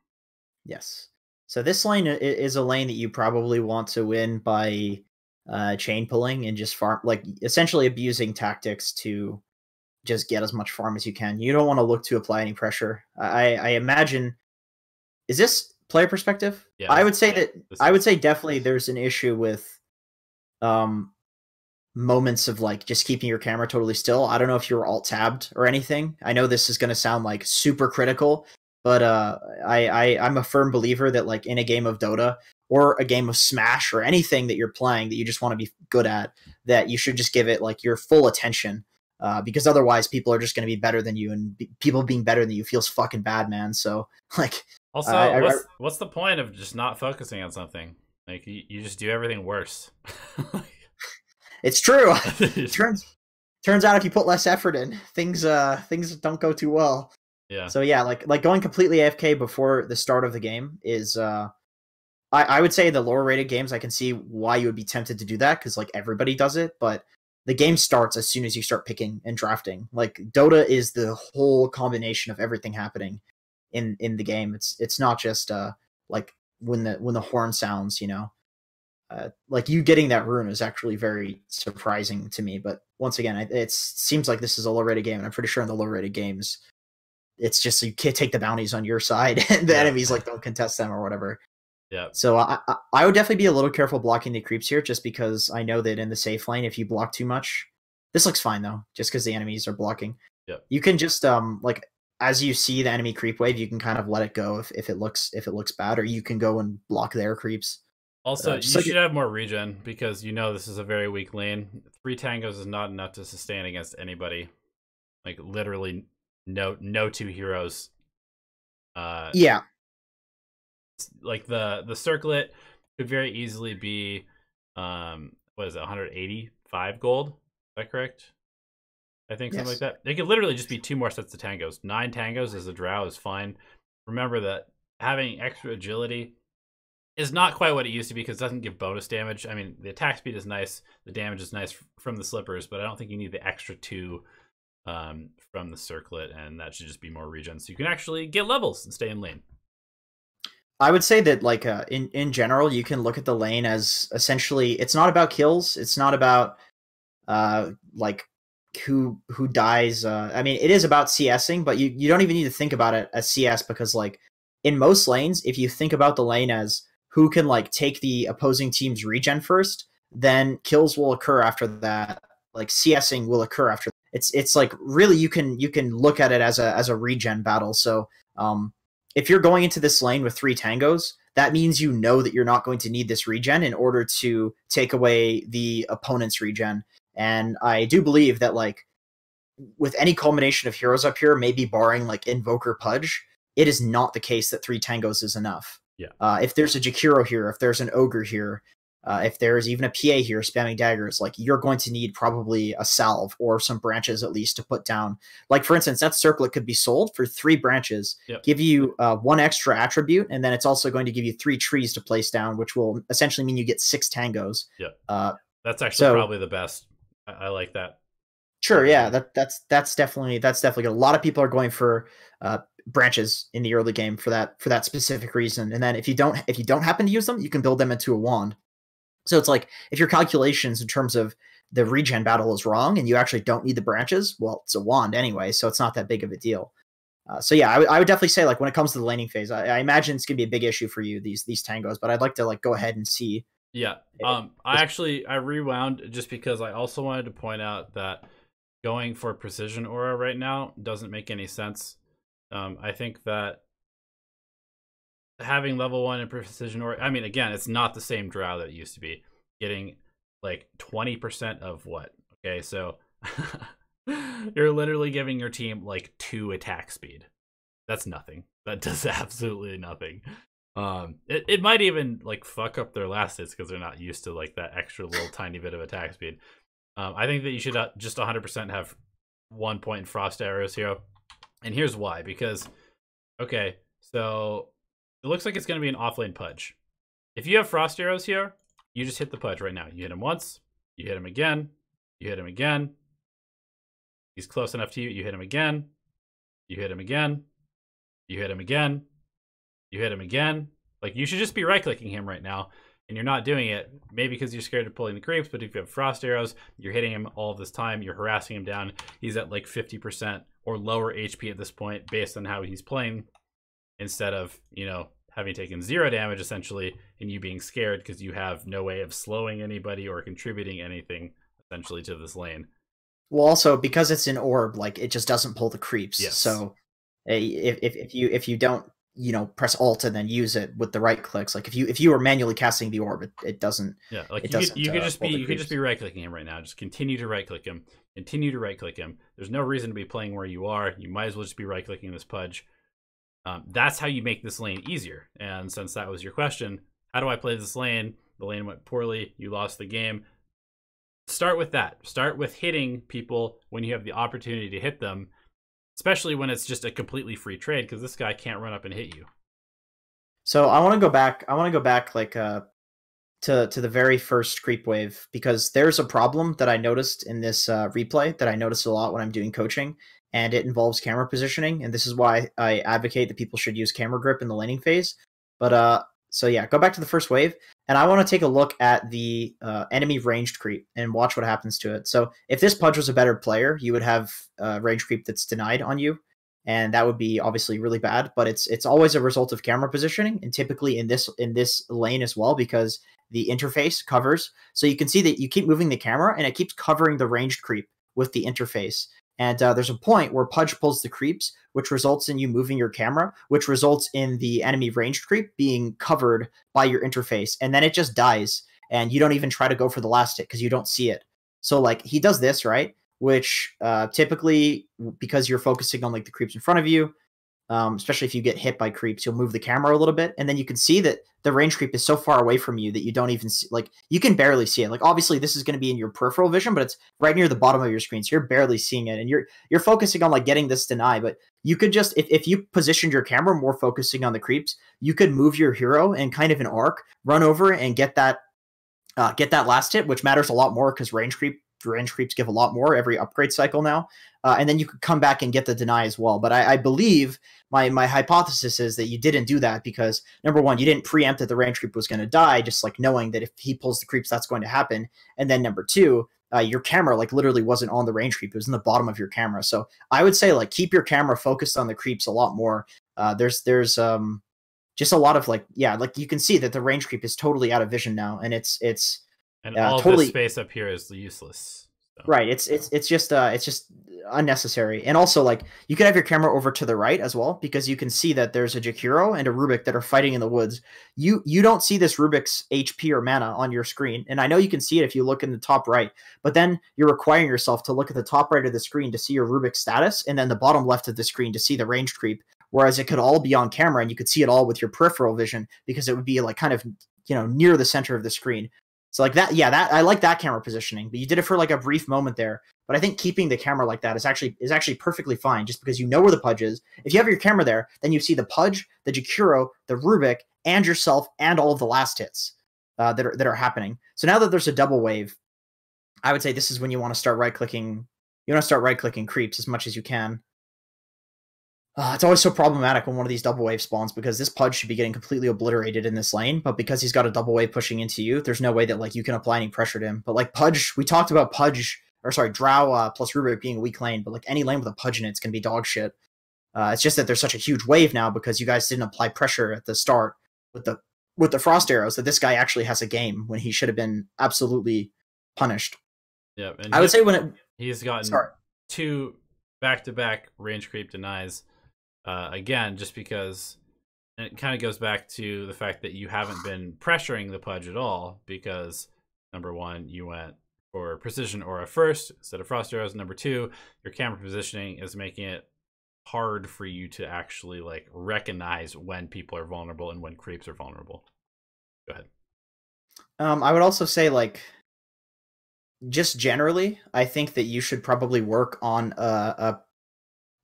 Yes. So this lane is a lane that you probably want to win by chain pulling and just farm, like essentially abusing tactics to just get as much farm as you can. You don't want to look to apply any pressure. I imagine. Is this player perspective? Yeah, I would say definitely there's an issue with moments of like just keeping your camera totally still. I don't know if you're alt tabbed or anything. I know this is going to sound like super critical, but I'm a firm believer that like in a game of Dota or a game of Smash or anything that you're playing that you just want to be good at, that you should just give it like your full attention. Because otherwise people are just going to be better than you, and people being better than you feels fucking bad, man. So like, also, what's the point of just not focusing on something? Like you just do everything worse. It's true. turns out if you put less effort in, things don't go too well. Yeah. So yeah, like going completely AFK before the start of the game is I would say the lower rated games I can see why you would be tempted to do that, because like everybody does it, but the game starts as soon as you start picking and drafting. Like Dota is the whole combination of everything happening in the game. It's not just like when the horn sounds, you know. Like you getting that rune is actually very surprising to me. But once again, it seems like this is a low rated game, and I'm pretty sure in the low rated games, it's just you can't take the bounties on your side, and the enemies like don't contest them or whatever. Yeah. So I would definitely be a little careful blocking the creeps here, just because I know that in the safe lane, if you block too much, this looks fine though, just because the enemies are blocking. Yeah. You can just like as you see the enemy creep wave, you can kind of let it go if it looks bad, or you can go and block their creeps. Also, you should have more regen, because you know this is a very weak lane. 3 tangos is not enough to sustain against anybody. Like literally, no 2 heroes. Yeah. Like the circlet could very easily be, what is it, 185 gold? Is that correct? I think something like that. They could literally just be 2 more sets of tangos. 9 tangos as a drow is fine. Remember that having extra agility is not quite what it used to be, because it doesn't give bonus damage. I mean, the attack speed is nice, the damage is nice from the slippers, but I don't think you need the extra 2 from the circlet, and that should just be more regen, so you can actually get levels and stay in lane. I would say that like in general, you can look at the lane as essentially it's not about kills, it's not about like who dies. I mean, it is about CSing, but you don't even need to think about it as CS, because like in most lanes, if you think about the lane as who can like take the opposing team's regen first, then kills will occur after that. Like CSing will occur after. It's like really you can look at it as a regen battle. So if you're going into this lane with 3 tangos, that means you know that you're not going to need this regen in order to take away the opponent's regen. And I do believe that like with any culmination of heroes up here, maybe barring like Invoker Pudge, it is not the case that 3 tangos is enough. Yeah. If there's a Jakiro here, if there's an Ogre here, if there's even a PA here spamming daggers, like you're going to need probably a salve or some branches at least to put down. Like for instance, that circlet could be sold for 3 branches, give you 1 extra attribute, and then it's also going to give you 3 trees to place down, which will essentially mean you get 6 tangos. Yeah. That's actually probably the best. I like that. Sure, yeah, that's definitely good. A lot of people are going for branches in the early game for that specific reason. And then if you don't happen to use them, you can build them into a wand. So it's like if your calculations in terms of the regen battle is wrong and you actually don't need the branches, well, it's a wand anyway, so it's not that big of a deal. So yeah, I would definitely say like when it comes to the laning phase, I imagine it's gonna be a big issue for you, these tangos, but I'd like to like go ahead and see. Yeah. I rewound just because I also wanted to point out that going for precision aura right now doesn't make any sense. I think that having level 1 in precision aura, I mean, again, it's not the same drow that it used to be. Getting like 20% of what? Okay, so you're literally giving your team like 2 attack speed. That's nothing. That does absolutely nothing. It might even like fuck up their last hits because they're not used to like that extra little tiny bit of attack speed. I think that you should just 100% have 1 point in frost arrows here. And here's why. Because, okay, so it looks like it's going to be an offlane Pudge. If you have frost arrows here, you just hit the pudge right now. You hit him once, you hit him again, you hit him again. He's close enough to you. You hit him again, you hit him again, you hit him again, you hit him again. Like, you should just be right-clicking him right now, and you're not doing it, maybe because you're scared of pulling the creeps, but if you have frost arrows, you're hitting him all this time, you're harassing him down. He's at like 50% or lower HP at this point based on how he's playing, instead of, you know, having taken 0 damage essentially, and you being scared because you have no way of slowing anybody or contributing anything essentially to this lane. Well, also because it's an orb, like, it just doesn't pull the creeps. Yes. So if you don't, you know, press Alt and then use it with the right clicks, like if you were manually casting the orb, it doesn't. Yeah, like you could just be right clicking him right now. Just continue to right click him. Continue to right click him. There's no reason to be playing where you are. You might as well just be right clicking this pudge. That's how you make this lane easier. And since that was your question, how do I play this lane? The lane went poorly. You lost the game. Start with that. Start with hitting people when you have the opportunity to hit them, especially when it's just a completely free trade, because this guy can't run up and hit you. So I want to go back. Like to the very first creep wave, because there's a problem that I noticed in this replay that I notice a lot when I'm doing coaching, and it involves camera positioning. And this is why I advocate that people should use camera grip in the laning phase. But so yeah, go back to the first wave, and I want to take a look at the enemy ranged creep and watch what happens to it. So if this pudge was a better player, you would have range creep that's denied on you, and that would be obviously really bad. But it's always a result of camera positioning, and typically in this lane as well, because the interface covers. So you can see that you keep moving the camera, and it keeps covering the ranged creep with the interface. And there's a point where Pudge pulls the creeps, which results in you moving your camera, which results in the enemy ranged creep being covered by your interface. And then it just dies, and you don't even try to go for the last hit because you don't see it. So, like, he does this, right? Which typically, because you're focusing on, like, the creeps in front of you, especially if you get hit by creeps, you'll move the camera a little bit, and then you can see that the range creep is so far away from you that you don't even see, like, you can barely see it. Like, obviously this is going to be in your peripheral vision, but it's right near the bottom of your screen, so you're barely seeing it, and you're focusing on, like, getting this deny. But you could just, if you positioned your camera more focusing on the creeps, you could move your hero and kind of an arc, run over and get that last hit, which matters a lot more because range creeps give a lot more every upgrade cycle now. And then you could come back and get the deny as well. But I believe my hypothesis is that you didn't do that because, number one, you didn't preempt that the range creep was going to die, just like knowing that if he pulls the creeps, that's going to happen. And then number two, your camera like literally wasn't on the range creep. It was in the bottom of your camera. So I would say, like, keep your camera focused on the creeps a lot more. There's just a lot of, like, yeah, like you can see that the range creep is totally out of vision now. And it's and all totally, this space up here is useless. So. Right. It's just unnecessary. And also, like, you could have your camera over to the right as well, because you can see that there's a Jakiro and a Rubik that are fighting in the woods. You don't see this Rubik's HP or mana on your screen. And I know you can see it if you look in the top right, but then you're requiring yourself to look at the top right of the screen to see your Rubik status, and then the bottom left of the screen to see the range creep. Whereas it could all be on camera and you could see it all with your peripheral vision, because it would be like kind of, near the center of the screen. So like that, yeah, that I like that camera positioning, but you did it for like a brief moment there. But I think keeping the camera like that is actually perfectly fine, just because you know where the pudge is. If you have your camera there, then you see the pudge, the Jakiro, the Rubik, and yourself, and all of the last hits that are happening. So now that there's a double wave, I would say this is when you want to start right clicking. You want to start right clicking creeps as much as you can. It's always so problematic when one of these double wave spawns, because this Pudge should be getting completely obliterated in this lane, but because he's got a double wave pushing into you, there's no way that, like, you can apply any pressure to him. But, like, Pudge, we talked about Drow plus Rubik being a weak lane, but, like, any lane with a Pudge in it's going to be dog shit. It's just that there's such a huge wave now because you guys didn't apply pressure at the start with the Frost Arrows, that this guy actually has a game when he should have been absolutely punished. Yeah, and I would say when he's gotten 2 back-to-back range creep denies. Again, just because it kind of goes back to the fact that you haven't been pressuring the Pudge at all, because number one, you went for precision aura first instead of frost arrows. Number two, your camera positioning is making it hard for you to actually, like, recognize when people are vulnerable and when creeps are vulnerable. Go ahead. I would also say, like, just generally, I think that you should probably work on a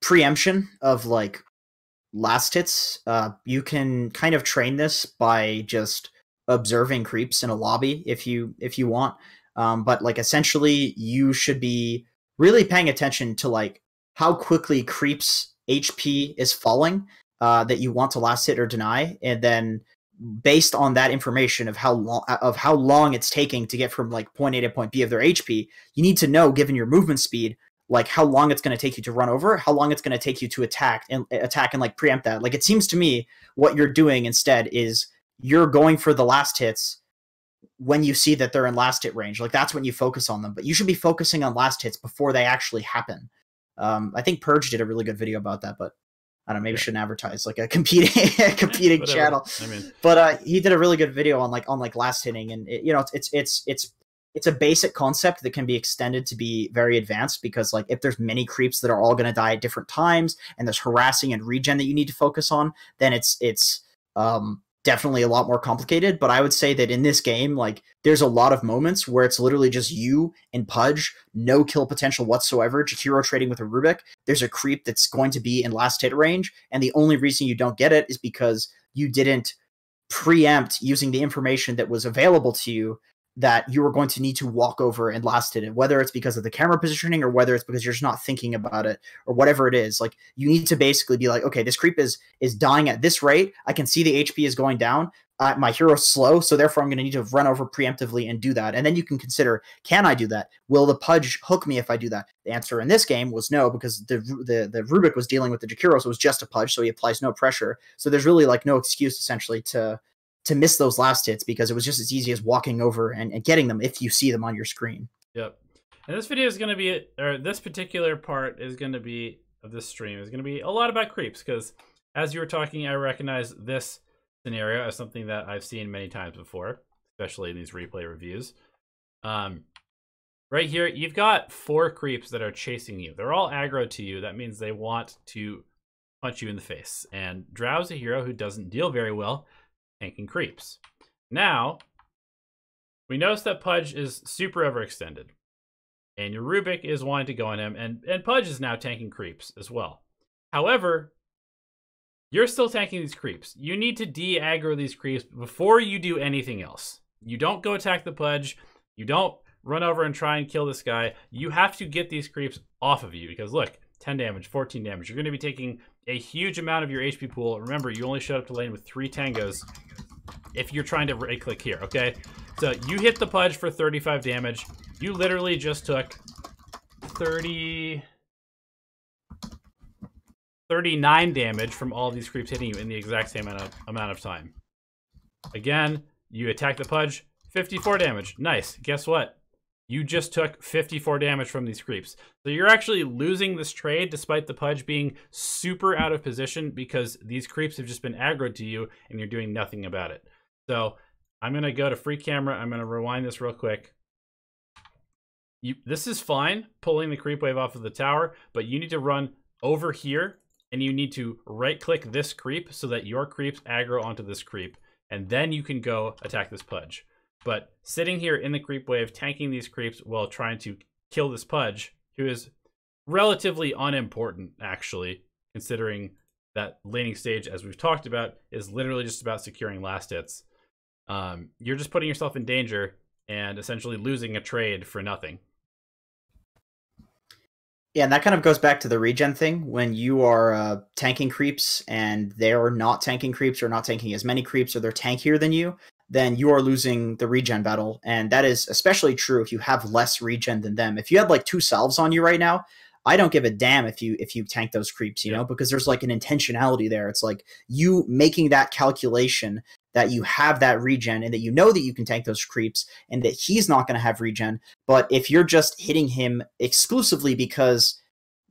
preemption of, like, last hits. You can kind of train this by just observing creeps in a lobby if you want. But like essentially, you should be really paying attention to like how quickly creeps HP is falling that you want to last hit or deny, and then based on that information of how long it's taking to get from like point A to point B of their HP, you need to know, given your movement speed, like how long it's going to take you to run over, how long it's going to take you to attack and like preempt that. Like it seems to me what you're doing instead is you're going for the last hits when you see that they're in last hit range. Like that's when you focus on them, but you should be focusing on last hits before they actually happen. I think Purge did a really good video about that, but I don't know, maybe shouldn't advertise like a competing channel. I mean, but he did a really good video on like last hitting, and it's a basic concept that can be extended to be very advanced, because like if there's many creeps that are all going to die at different times and there's harassing and regen that you need to focus on, then it's definitely a lot more complicated. But I would say that in this game, like there's a lot of moments where it's literally just you and Pudge, no kill potential whatsoever, Jakiro trading with a Rubik. There's a creep that's going to be in last hit range, and the only reason you don't get it is because you didn't preempt using the information that was available to you that you were going to need to walk over and last hit it, whether it's because of the camera positioning or whether it's because you're just not thinking about it or whatever it is. Like you need to basically be like, okay, this creep is dying at this rate. I can see the HP is going down. My hero's slow, so therefore I'm going to need to run over preemptively and do that. And then you can consider, can I do that? Will the Pudge hook me if I do that? The answer in this game was no, because the Rubik was dealing with the Jakiro, so it was just a Pudge, so he applies no pressure. So there's really like no excuse essentially to miss those last hits, because it was just as easy as walking over and getting them if you see them on your screen. Yep. And this video is going to be, or this particular part is going to be, of this stream, is going to be a lot about creeps, because as you were talking, I recognize this scenario as something that I've seen many times before, especially in these replay reviews. Right here, you've got 4 creeps that are chasing you. They're all aggro to you. That means they want to punch you in the face. And Drow's a hero who doesn't deal very well tanking creeps. Now, we notice that Pudge is super overextended, and your Rubik is wanting to go on him, and Pudge is now tanking creeps as well. However, you're still tanking these creeps. You need to de-aggro these creeps before you do anything else. You don't go attack the Pudge. You don't run over and try and kill this guy. You have to get these creeps off of you, because look, 10 damage, 14 damage. You're going to be taking a huge amount of your HP pool. Remember, you only showed up to lane with 3 tangos if you're trying to right-click here, okay? So you hit the Pudge for 35 damage. You literally just took 39 damage from all these creeps hitting you in the exact same amount of time. Again, you attack the Pudge, 54 damage. Nice. Guess what? You just took 54 damage from these creeps. So you're actually losing this trade despite the Pudge being super out of position, because these creeps have just been aggroed to you and you're doing nothing about it. So I'm going to go to free camera. I'm going to rewind this real quick. This is fine, pulling the creep wave off of the tower, but you need to run over here and you need to right click this creep so that your creeps aggro onto this creep. And then you can go attack this Pudge. But sitting here in the creep wave, tanking these creeps while trying to kill this Pudge, who is relatively unimportant, actually, considering that laning stage, as we've talked about, is literally just about securing last hits. You're just putting yourself in danger and essentially losing a trade for nothing. Yeah, and that kind of goes back to the regen thing. When you are tanking creeps and they're not tanking creeps or not tanking as many creeps, or they're tankier than you, then you are losing the regen battle. And that is especially true if you have less regen than them. If you had like 2 salves on you right now, I don't give a damn if you tank those creeps, you know, because there's like an intentionality there. It's like you making that calculation that you have that regen and that you know that you can tank those creeps and that he's not going to have regen. But if you're just hitting him exclusively because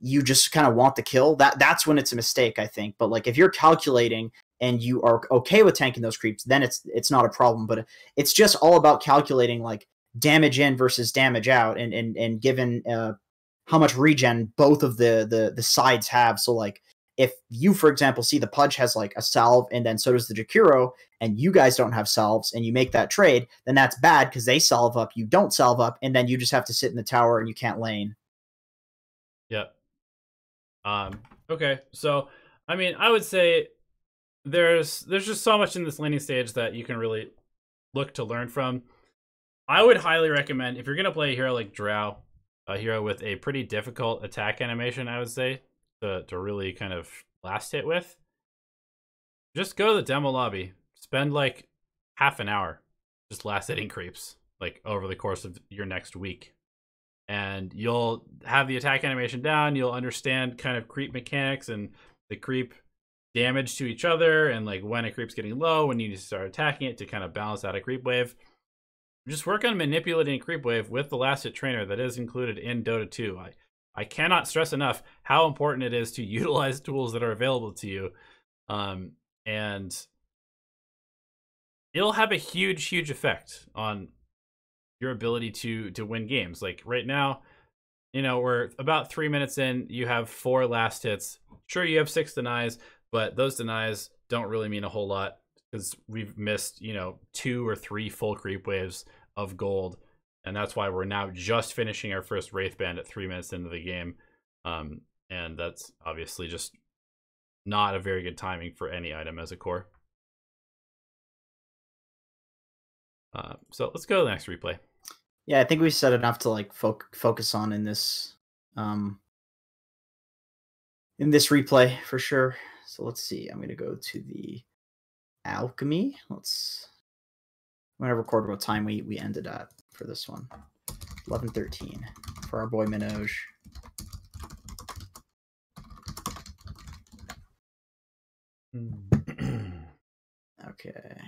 you just kind of want the kill, that's when it's a mistake, I think. But like if you're calculating and you are okay with tanking those creeps, then it's not a problem. But it's just all about calculating like damage in versus damage out, and given how much regen both of the sides have. So like if you, for example, see the Pudge has like a salve and then so does the Jakiro, and you guys don't have salves and you make that trade, then that's bad because they salve up, you don't salve up, and then you just have to sit in the tower and you can't lane. Yep. Okay, so I mean, I would say there's just so much in this laning stage that you can really look to learn from. I would highly recommend, if you're going to play a hero like Drow, a hero with a pretty difficult attack animation, I would say, to really kind of last hit with, just go to the demo lobby. Spend like half an hour just last hitting creeps, like over the course of your next week. And you'll have the attack animation down. You'll understand kind of creep mechanics and the creep damage to each other, and like when a creep's getting low, when you need to start attacking it to kind of balance out a creep wave. Just work on manipulating a creep wave with the last hit trainer that is included in Dota 2. I cannot stress enough how important it is to utilize tools that are available to you. And it'll have a huge effect on your ability to win games. Like right now, you know, we're about 3 minutes in, you have 4 last hits. Sure, you have 6 denies, but those denies don't really mean a whole lot because we've missed, you know, 2 or 3 full creep waves of gold. And that's why we're now just finishing our first Wraith Band at 3 minutes into the game. And that's obviously just not a very good timing for any item as a core. So let's go to the next replay. Yeah, I think we said enough to like focus on in this replay for sure. So let's see. I'm gonna go to the Alchemy. I'm gonna record what time we ended at for this one. 11:13 for our boy Minoj. Okay.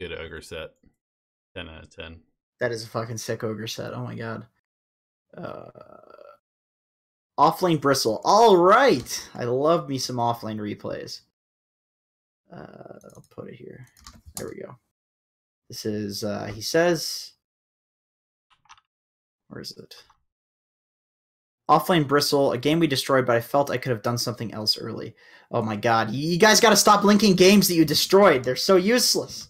Good ogre set. 10 out of 10. That is a fucking sick ogre set. Oh my god. Offlane Bristle. All right. I love me some offlane replays. I'll put it here. There we go. This is, he says, where is it? Offlane Bristle, a game we destroyed, but I felt I could have done something else early. Oh my god. You guys got to stop linking games that you destroyed. They're so useless.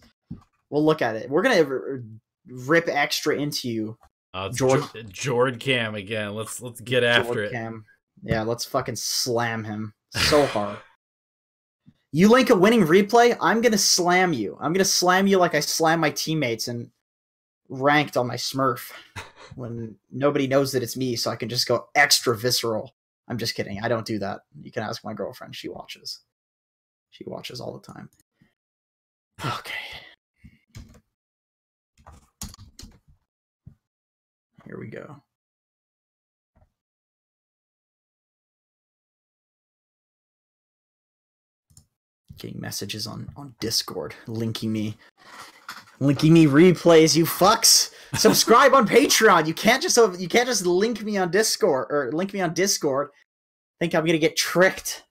We'll look at it. We're going to rip extra into you. Jord Cam again. Let's get after it. Cam. Yeah, let's fucking slam him so hard. You link a winning replay, I'm going to slam you. I'm going to slam you like I slam my teammates and ranked on my Smurf when nobody knows that it's me, so I can just go extra visceral. I'm just kidding. I don't do that. You can ask my girlfriend. She watches. She watches all the time. Okay. Here we go. Getting messages on Discord, linking me replays, you fucks. Subscribe on Patreon. You can't just link me on Discord or link me on Discord. Think I'm gonna get tricked.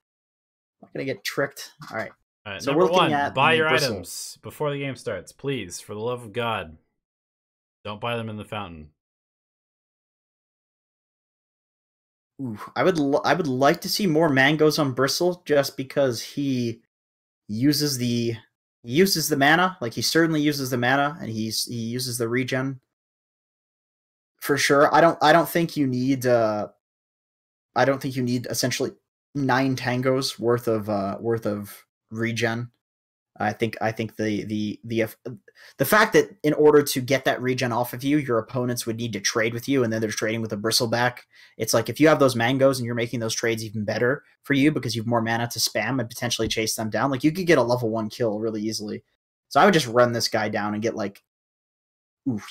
I'm gonna get tricked. All right. So number one, buy your items before the game starts, please. For the love of God, don't buy them in the fountain. Ooh, I would like to see more mangoes on Bristle, just because he uses the mana. Like, he certainly uses the mana, and he uses the regen for sure. I don't think you need essentially 9 tangos worth of regen. I think the fact that in order to get that regen off of you, your opponents would need to trade with you, and then they're trading with a bristleback. It's like, if you have those mangoes and you're making those trades even better for you because you have more mana to spam and potentially chase them down, like, you could get a level 1 kill really easily. So I would just run this guy down and get like,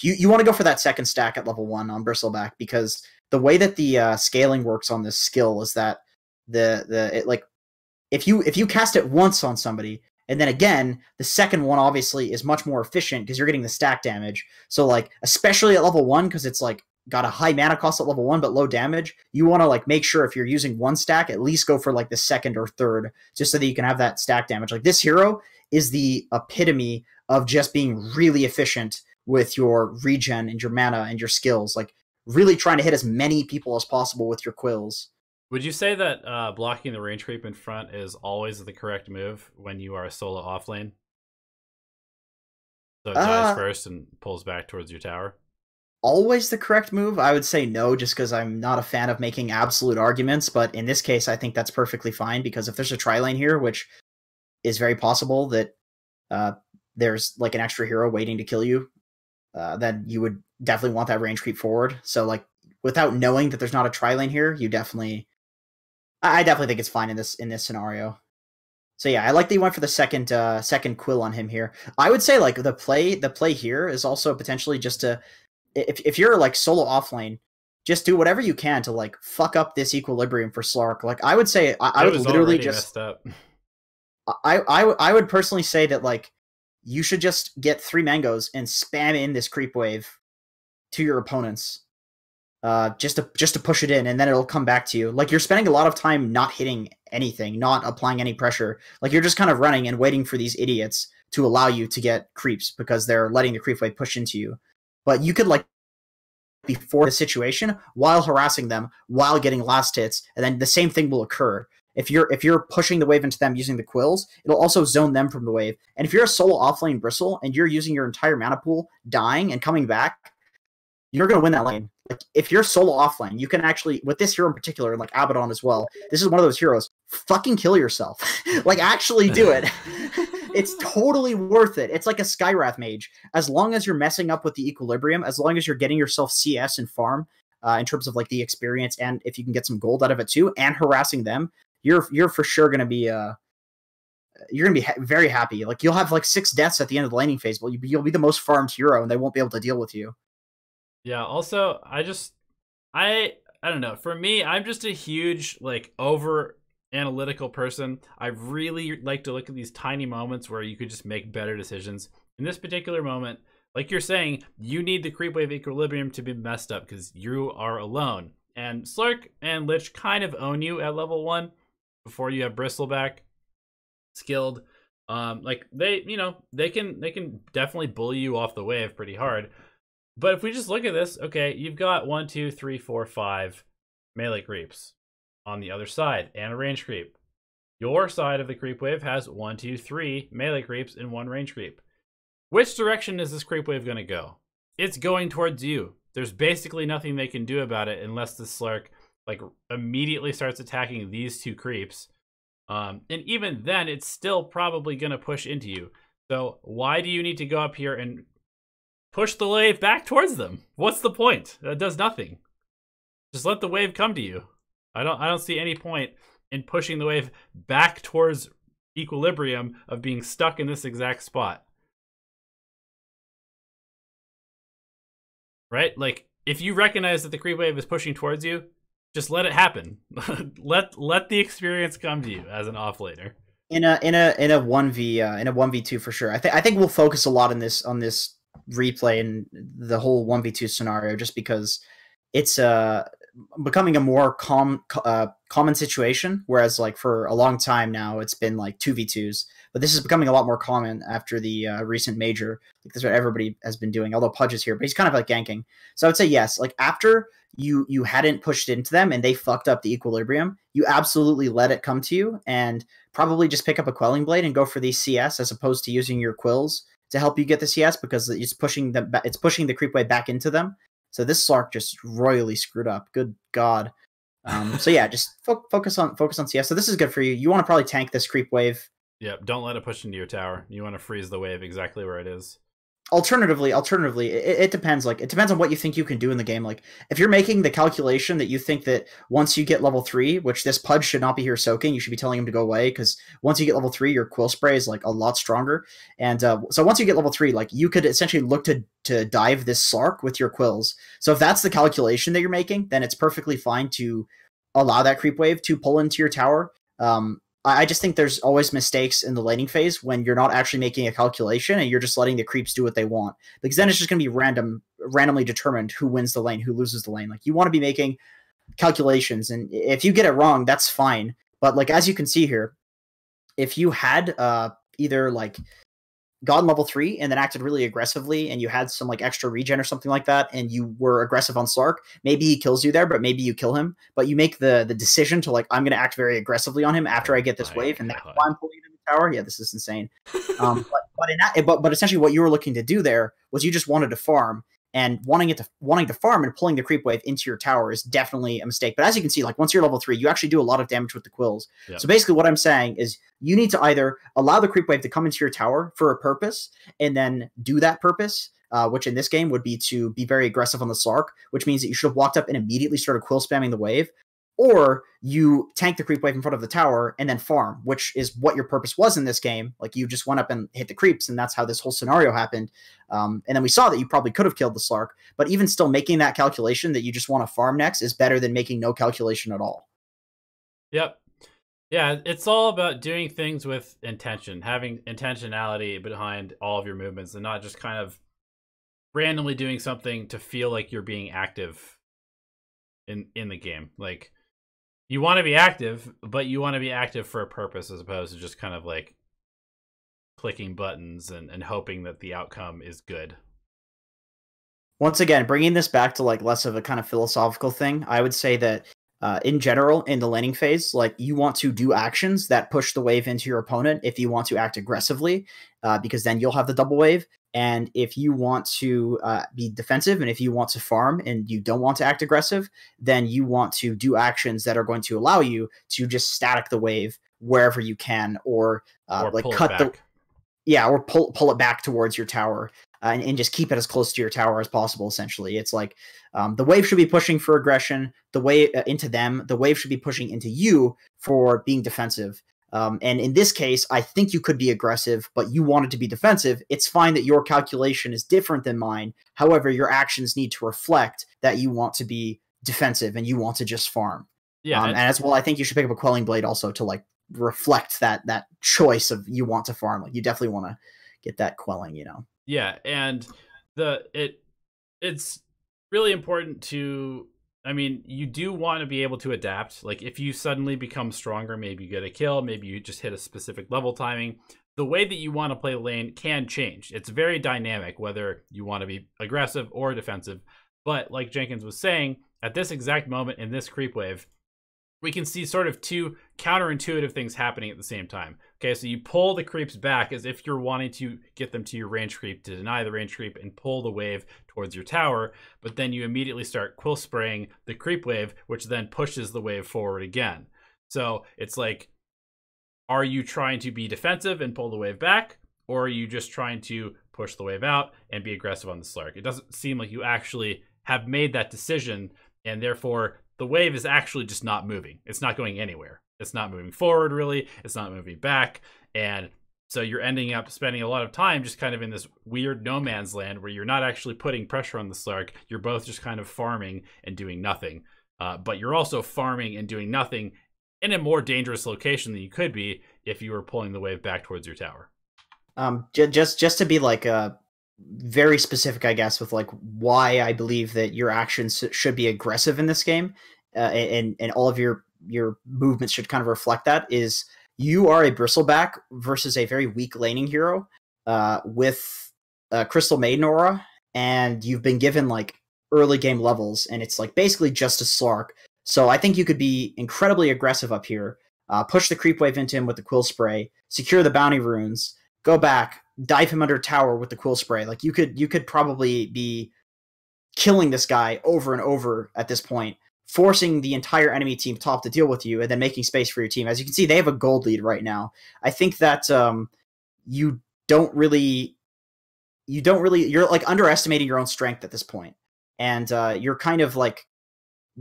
you want to go for that second stack at level 1 on bristleback, because the way that the scaling works on this skill is that if you cast it once on somebody, and then again, the second one obviously is much more efficient because you're getting the stack damage. So, like, especially at level 1, because it's like got a high mana cost at level 1 but low damage, you want to like make sure if you're using one stack, at least go for like the second or third, just so that you can have that stack damage. Like, this hero is the epitome of just being really efficient with your regen and your mana and your skills. Like, really trying to hit as many people as possible with your quills. Would you say that blocking the range creep in front is always the correct move when you are a solo offlane? So it dies first and pulls back towards your tower? Always the correct move? I would say no, just because I'm not a fan of making absolute arguments, but in this case, I think that's perfectly fine, because if there's a tri-lane here, which is very possible that there's like an extra hero waiting to kill you, then you would definitely want that range creep forward. So like without knowing that there's not a tri-lane here, you definitely, I definitely think it's fine in this scenario. So yeah, I like that you went for the second Quill on him here. I would say like the play here is also potentially just to, if you're like solo offlane, just do whatever you can to like fuck up this equilibrium for Slark. Like I would say I would literally just up. I would personally say that like you should just get 3 mangoes and spam in this creep wave to your opponents. Just to push it in, and then it'll come back to you. Like you're spending a lot of time not hitting anything, not applying any pressure. Like you're just kind of running and waiting for these idiots to allow you to get creeps because they're letting the creep wave push into you. But you could like before the situation while harassing them, while getting last hits, and then the same thing will occur. If you're pushing the wave into them using the quills, it'll also zone them from the wave. And if you're a solo offlane bristle and you're using your entire mana pool, dying and coming back, you're going to win that lane. Like if you're solo offlane, you can actually, with this hero in particular, and like Abaddon as well, this is one of those heroes, fucking kill yourself. Like actually do it. It's totally worth it. It's like a Skywrath mage. As long as you're messing up with the equilibrium, as long as you're getting yourself CS and farm, in terms of like the experience, and if you can get some gold out of it too, and harassing them, you're for sure going to be very happy. Like you'll have like 6 deaths at the end of the laning phase, but you'll be the most farmed hero, and they won't be able to deal with you. Yeah. Also, I don't know. For me, I'm just a huge like over analytical person. I really like to look at these tiny moments where you could just make better decisions. In this particular moment, like you're saying, you need the creep wave equilibrium to be messed up because you are alone. And Slark and Lich kind of own you at level 1 before you have Bristleback skilled. Like they can definitely bully you off the wave pretty hard. But if we just look at this, okay, you've got 1, 2, 3, 4, 5 melee creeps on the other side and a range creep. Your side of the creep wave has 1, 2, 3 melee creeps and 1 range creep. Which direction is this creep wave going to go? It's going towards you. There's basically nothing they can do about it unless the Slark like immediately starts attacking these 2 creeps. And even then, it's still probably going to push into you. So why do you need to go up here and push the wave back towards them? What's the point? That does nothing. Just let the wave come to you. I don't see any point in pushing the wave back towards equilibrium of being stuck in this exact spot. Right? Like if you recognize that the creep wave is pushing towards you, just let it happen. let the experience come to you as an offlaner. In a 1v2 for sure. I think we'll focus a lot on this replay and the whole 1v2 scenario just because it's becoming a more common situation, whereas like for a long time now it's been like 2v2s, but this is becoming a lot more common after the recent major. Like this is what everybody has been doing, although Pudge is here, but he's kind of like ganking. So I would say yes, like after you hadn't pushed into them and they fucked up the equilibrium, you absolutely let it come to you and probably just pick up a Quelling Blade and go for the CS as opposed to using your quills to help you get the CS, because it's pushing the creep wave back into them. So this Slark just royally screwed up. Good God. So yeah, just focus on CS. So this is good for you. You want to probably tank this creep wave. Yep, don't let it push into your tower. You want to freeze the wave exactly where it is. Alternatively, it depends. Like it depends on what you think you can do in the game. Like if you're making the calculation that you think that once you get level 3, which this Pudge should not be here soaking, you should be telling him to go away, because once you get level 3, your quill spray is like a lot stronger. And so once you get level 3, like you could essentially look to dive this Slark with your quills. So if that's the calculation that you're making, then it's perfectly fine to allow that creep wave to pull into your tower. I just think there's always mistakes in the laning phase when you're not actually making a calculation and you're just letting the creeps do what they want. Because then it's just going to be randomly determined who wins the lane, who loses the lane. Like you want to be making calculations, and if you get it wrong, that's fine. But like as you can see here, if you had either like gotten level 3 and then acted really aggressively and you had some like extra regen or something like that and you were aggressive on Slark, maybe he kills you there, but maybe you kill him. But you make the decision to like, I'm going to act very aggressively on him after I get this wave, and that's why I'm pulling him in the tower. Yeah, this is insane. But essentially what you were looking to do there was you just wanted to farm, and wanting to farm and pulling the creep wave into your tower is definitely a mistake. But as you can see, like once you're level 3, you actually do a lot of damage with the quills. Yep. So basically what I'm saying is you need to either allow the creep wave to come into your tower for a purpose and then do that purpose, which in this game would be to be very aggressive on the Slark, which means that you should have walked up and immediately started quill spamming the wave, or you tank the creep wave in front of the tower and then farm, which is what your purpose was in this game. Like you just went up and hit the creeps, and that's how this whole scenario happened. And then we saw that you probably could have killed the Slark, but even still making that calculation that you just want to farm next is better than making no calculation at all. Yep. Yeah, it's all about doing things with intention, having intentionality behind all of your movements, and not just kind of randomly doing something to feel like you're being active in the game. Like, you want to be active, but you want to be active for a purpose as opposed to just kind of like clicking buttons and hoping that the outcome is good. Once again, bringing this back to like less of a kind of philosophical thing, I would say that in general, in the laning phase, like you want to do actions that push the wave into your opponent if you want to act aggressively, because then you'll have the double wave. And if you want to be defensive and if you want to farm and you don't want to act aggressive, then you want to do actions that are going to allow you to just static the wave wherever you can, or like cut the or pull it back towards your tower. And just keep it as close to your tower as possible, essentially. It's like the wave should be pushing for aggression, the wave into them. The wave should be pushing into you for being defensive. And in this case, I think you could be aggressive, but you wanted to be defensive. It's fine that your calculation is different than mine. However, your actions need to reflect that you want to be defensive and you want to just farm. Yeah, and as well, I think you should pick up a Quelling Blade also to like reflect that choice of you want to farm. Like you definitely want to get that quelling, you know. Yeah, and it's really important to, I mean, you do want to be able to adapt. Like if you suddenly become stronger, maybe you get a kill, maybe you just hit a specific level timing. The way that you want to play the lane can change. It's very dynamic, whether you want to be aggressive or defensive. But like Jenkins was saying, at this exact moment in this creep wave, we can see sort of two counterintuitive things happening at the same time. Okay, so you pull the creeps back as if you're wanting to get them to your range creep to deny the range creep and pull the wave towards your tower, but then you immediately start quill spraying the creep wave, which then pushes the wave forward again. So it's like, are you trying to be defensive and pull the wave back, or are you just trying to push the wave out and be aggressive on the Slark? It doesn't seem like you actually have made that decision, and therefore the wave is actually just not moving. It's not going anywhere. It's not moving forward, really. It's not moving back. And so you're ending up spending a lot of time just kind of in this weird no man's land where you're not actually putting pressure on the Slark. You're both just kind of farming and doing nothing. But you're also farming and doing nothing in a more dangerous location than you could be if you were pulling the wave back towards your tower. Just to be like very specific, I guess, with like why I believe that your actions should be aggressive in this game, and all of your movements should kind of reflect that, is you are a bristleback versus a very weak laning hero with Crystal Maiden Aura, and you've been given like early game levels, and it's like basically just a Slark. So I think you could be incredibly aggressive up here, push the creep wave into him with the quill spray, secure the bounty runes, go back, dive him under tower with the quill spray. Like you could probably be killing this guy over and over at this point, forcing the entire enemy team top to deal with you, and then making space for your team. As you can see, they have a gold lead right now. I think that you're like underestimating your own strength at this point. And you're kind of like,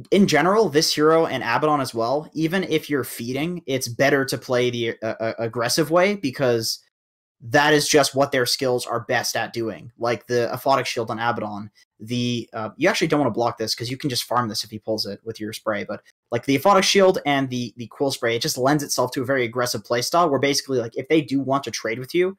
in general, this hero and Abaddon as well, even if you're feeding, it's better to play the aggressive way, because that is just what their skills are best at doing. Like the Aphotic Shield on Abaddon, you actually don't want to block this because you can just farm this if he pulls it with your spray, but like the Aphotic Shield and the Quill Spray, it just lends itself to a very aggressive playstyle where basically like if they do want to trade with you,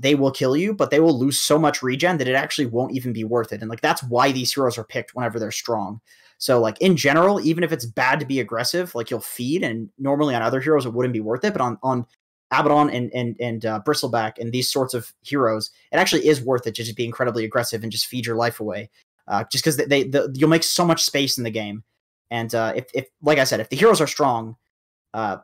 they will kill you, but they will lose so much regen that it actually won't even be worth it. And like that's why these heroes are picked whenever they're strong. So like in general, even if it's bad to be aggressive, like you'll feed, and normally on other heroes it wouldn't be worth it, but on Abaddon and Bristleback and these sorts of heroes, it actually is worth it to just be incredibly aggressive and just feed your life away. Just because you'll make so much space in the game. And if like I said, if the heroes are strong,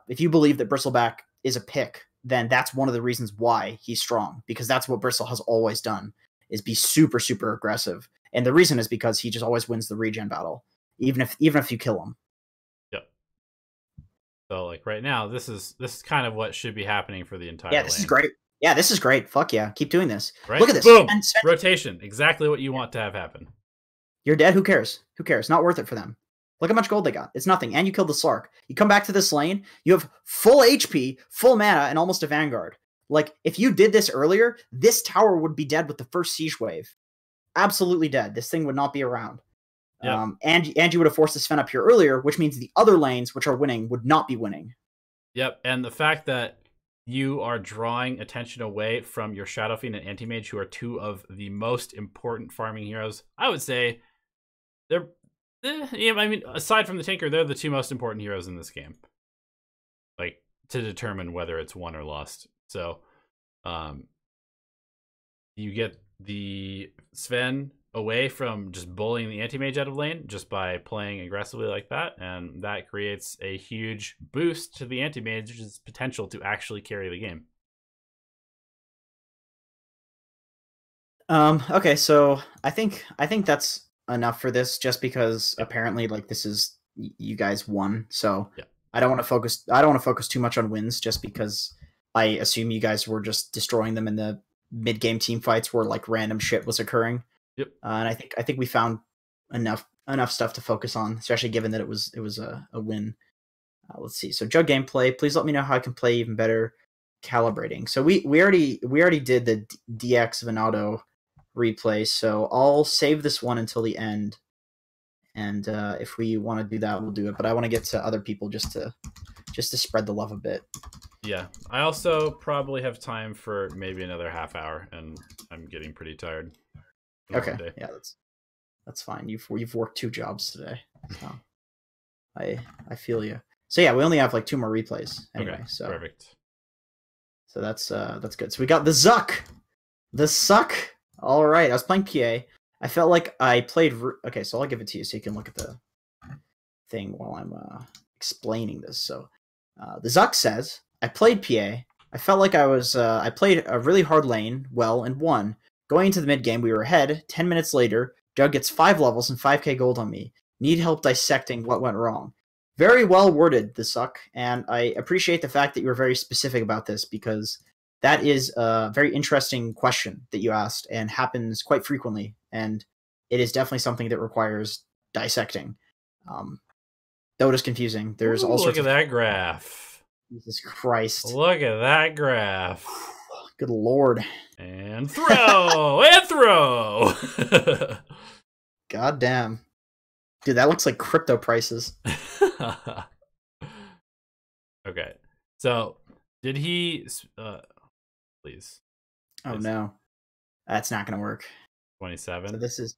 if you believe that Bristleback is a pick, then that's one of the reasons why he's strong, because that's what Bristle has always done, is be super, super aggressive. And the reason is because he just always wins the regen battle, even if you kill him. Yep. So like right now, this is kind of what should be happening for the entire. Yeah, this is great. Yeah, this is great. Fuck yeah, keep doing this. Right? Look at this. Boom. Rotation. Exactly what you want to have happen. You're dead. Who cares? Who cares? Not worth it for them. Look how much gold they got. It's nothing. And you killed the Slark. You come back to this lane, you have full HP, full mana, and almost a Vanguard. Like, if you did this earlier, this tower would be dead with the first siege wave. Absolutely dead. This thing would not be around. Yep. And you would have forced the Sven up here earlier, which means the other lanes, which are winning, would not be winning. Yep, and the fact that you are drawing attention away from your Shadow Fiend and Anti-Mage, who are two of the most important farming heroes, I would say they're... yeah, I mean, aside from the Tinker, they're the two most important heroes in this game. Like, to determine whether it's won or lost. So, you get the Sven away from just bullying the Anti-Mage out of lane just by playing aggressively like that, and that creates a huge boost to the Anti-Mage's potential to actually carry the game. Okay, so I think that's enough for this, just because apparently like this is, you guys won, so yeah. I don't want to focus too much on wins, just because I assume you guys were just destroying them in the mid-game team fights where like random shit was occurring. Yep. And I think we found enough stuff to focus on, especially given that it was a win. Let's see. So Jug gameplay. Please let me know how I can play even better. Calibrating. So we already did the DX Venado replay, so I'll save this one until the end, and if we want to do that, we'll do it. But I want to get to other people just to spread the love a bit. Yeah, I also probably have time for maybe another half hour, and I'm getting pretty tired. Okay, yeah, that's fine. You've worked 2 jobs today, so I feel you. So yeah, we only have like 2 more replays anyway. Okay, so perfect. So that's good. So we got the Zuck, the Suck. All right, I was playing PA. I felt like I played... Okay, so I'll give it to you so you can look at the thing while I'm explaining this. So the Zuck says, I played PA. I felt like I played a really hard lane well and won. Going into the mid game, we were ahead. 10 minutes later, Jug gets 5 levels and 5k gold on me. Need help dissecting what went wrong. Very well worded, the Suck, and I appreciate the fact that you were very specific about this, because that is a very interesting question that you asked and happens quite frequently, and it is definitely something that requires dissecting. Dota's confusing. There's all sorts of... Look at that graph. Jesus Christ. Look at that graph. Good lord. And throw! And throw! God damn. Dude, that looks like crypto prices. Okay. So, did he... please. Oh, no. That's not going to work. 27? So this is...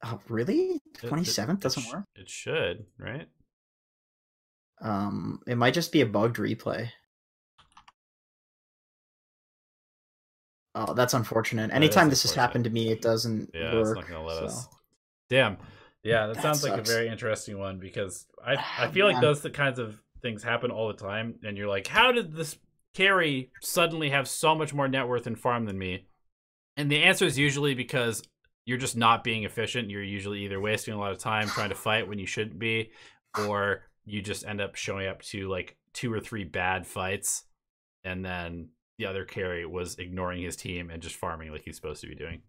Oh, really? 27 doesn't work? It should, right? It might just be a bugged replay. Oh, that's unfortunate. Anytime this has happened to me, it doesn't work. It's not going to let us. Damn. Yeah, that sounds like a very interesting one, because I feel like those kinds of things happen all the time, and you're like, how did this carry suddenly have so much more net worth and farm than me? And the answer is usually because you're just not being efficient. You're usually either wasting a lot of time trying to fight when you shouldn't be, or you just end up showing up to like 2 or 3 bad fights, and then the other carry was ignoring his team and just farming like he's supposed to be doing.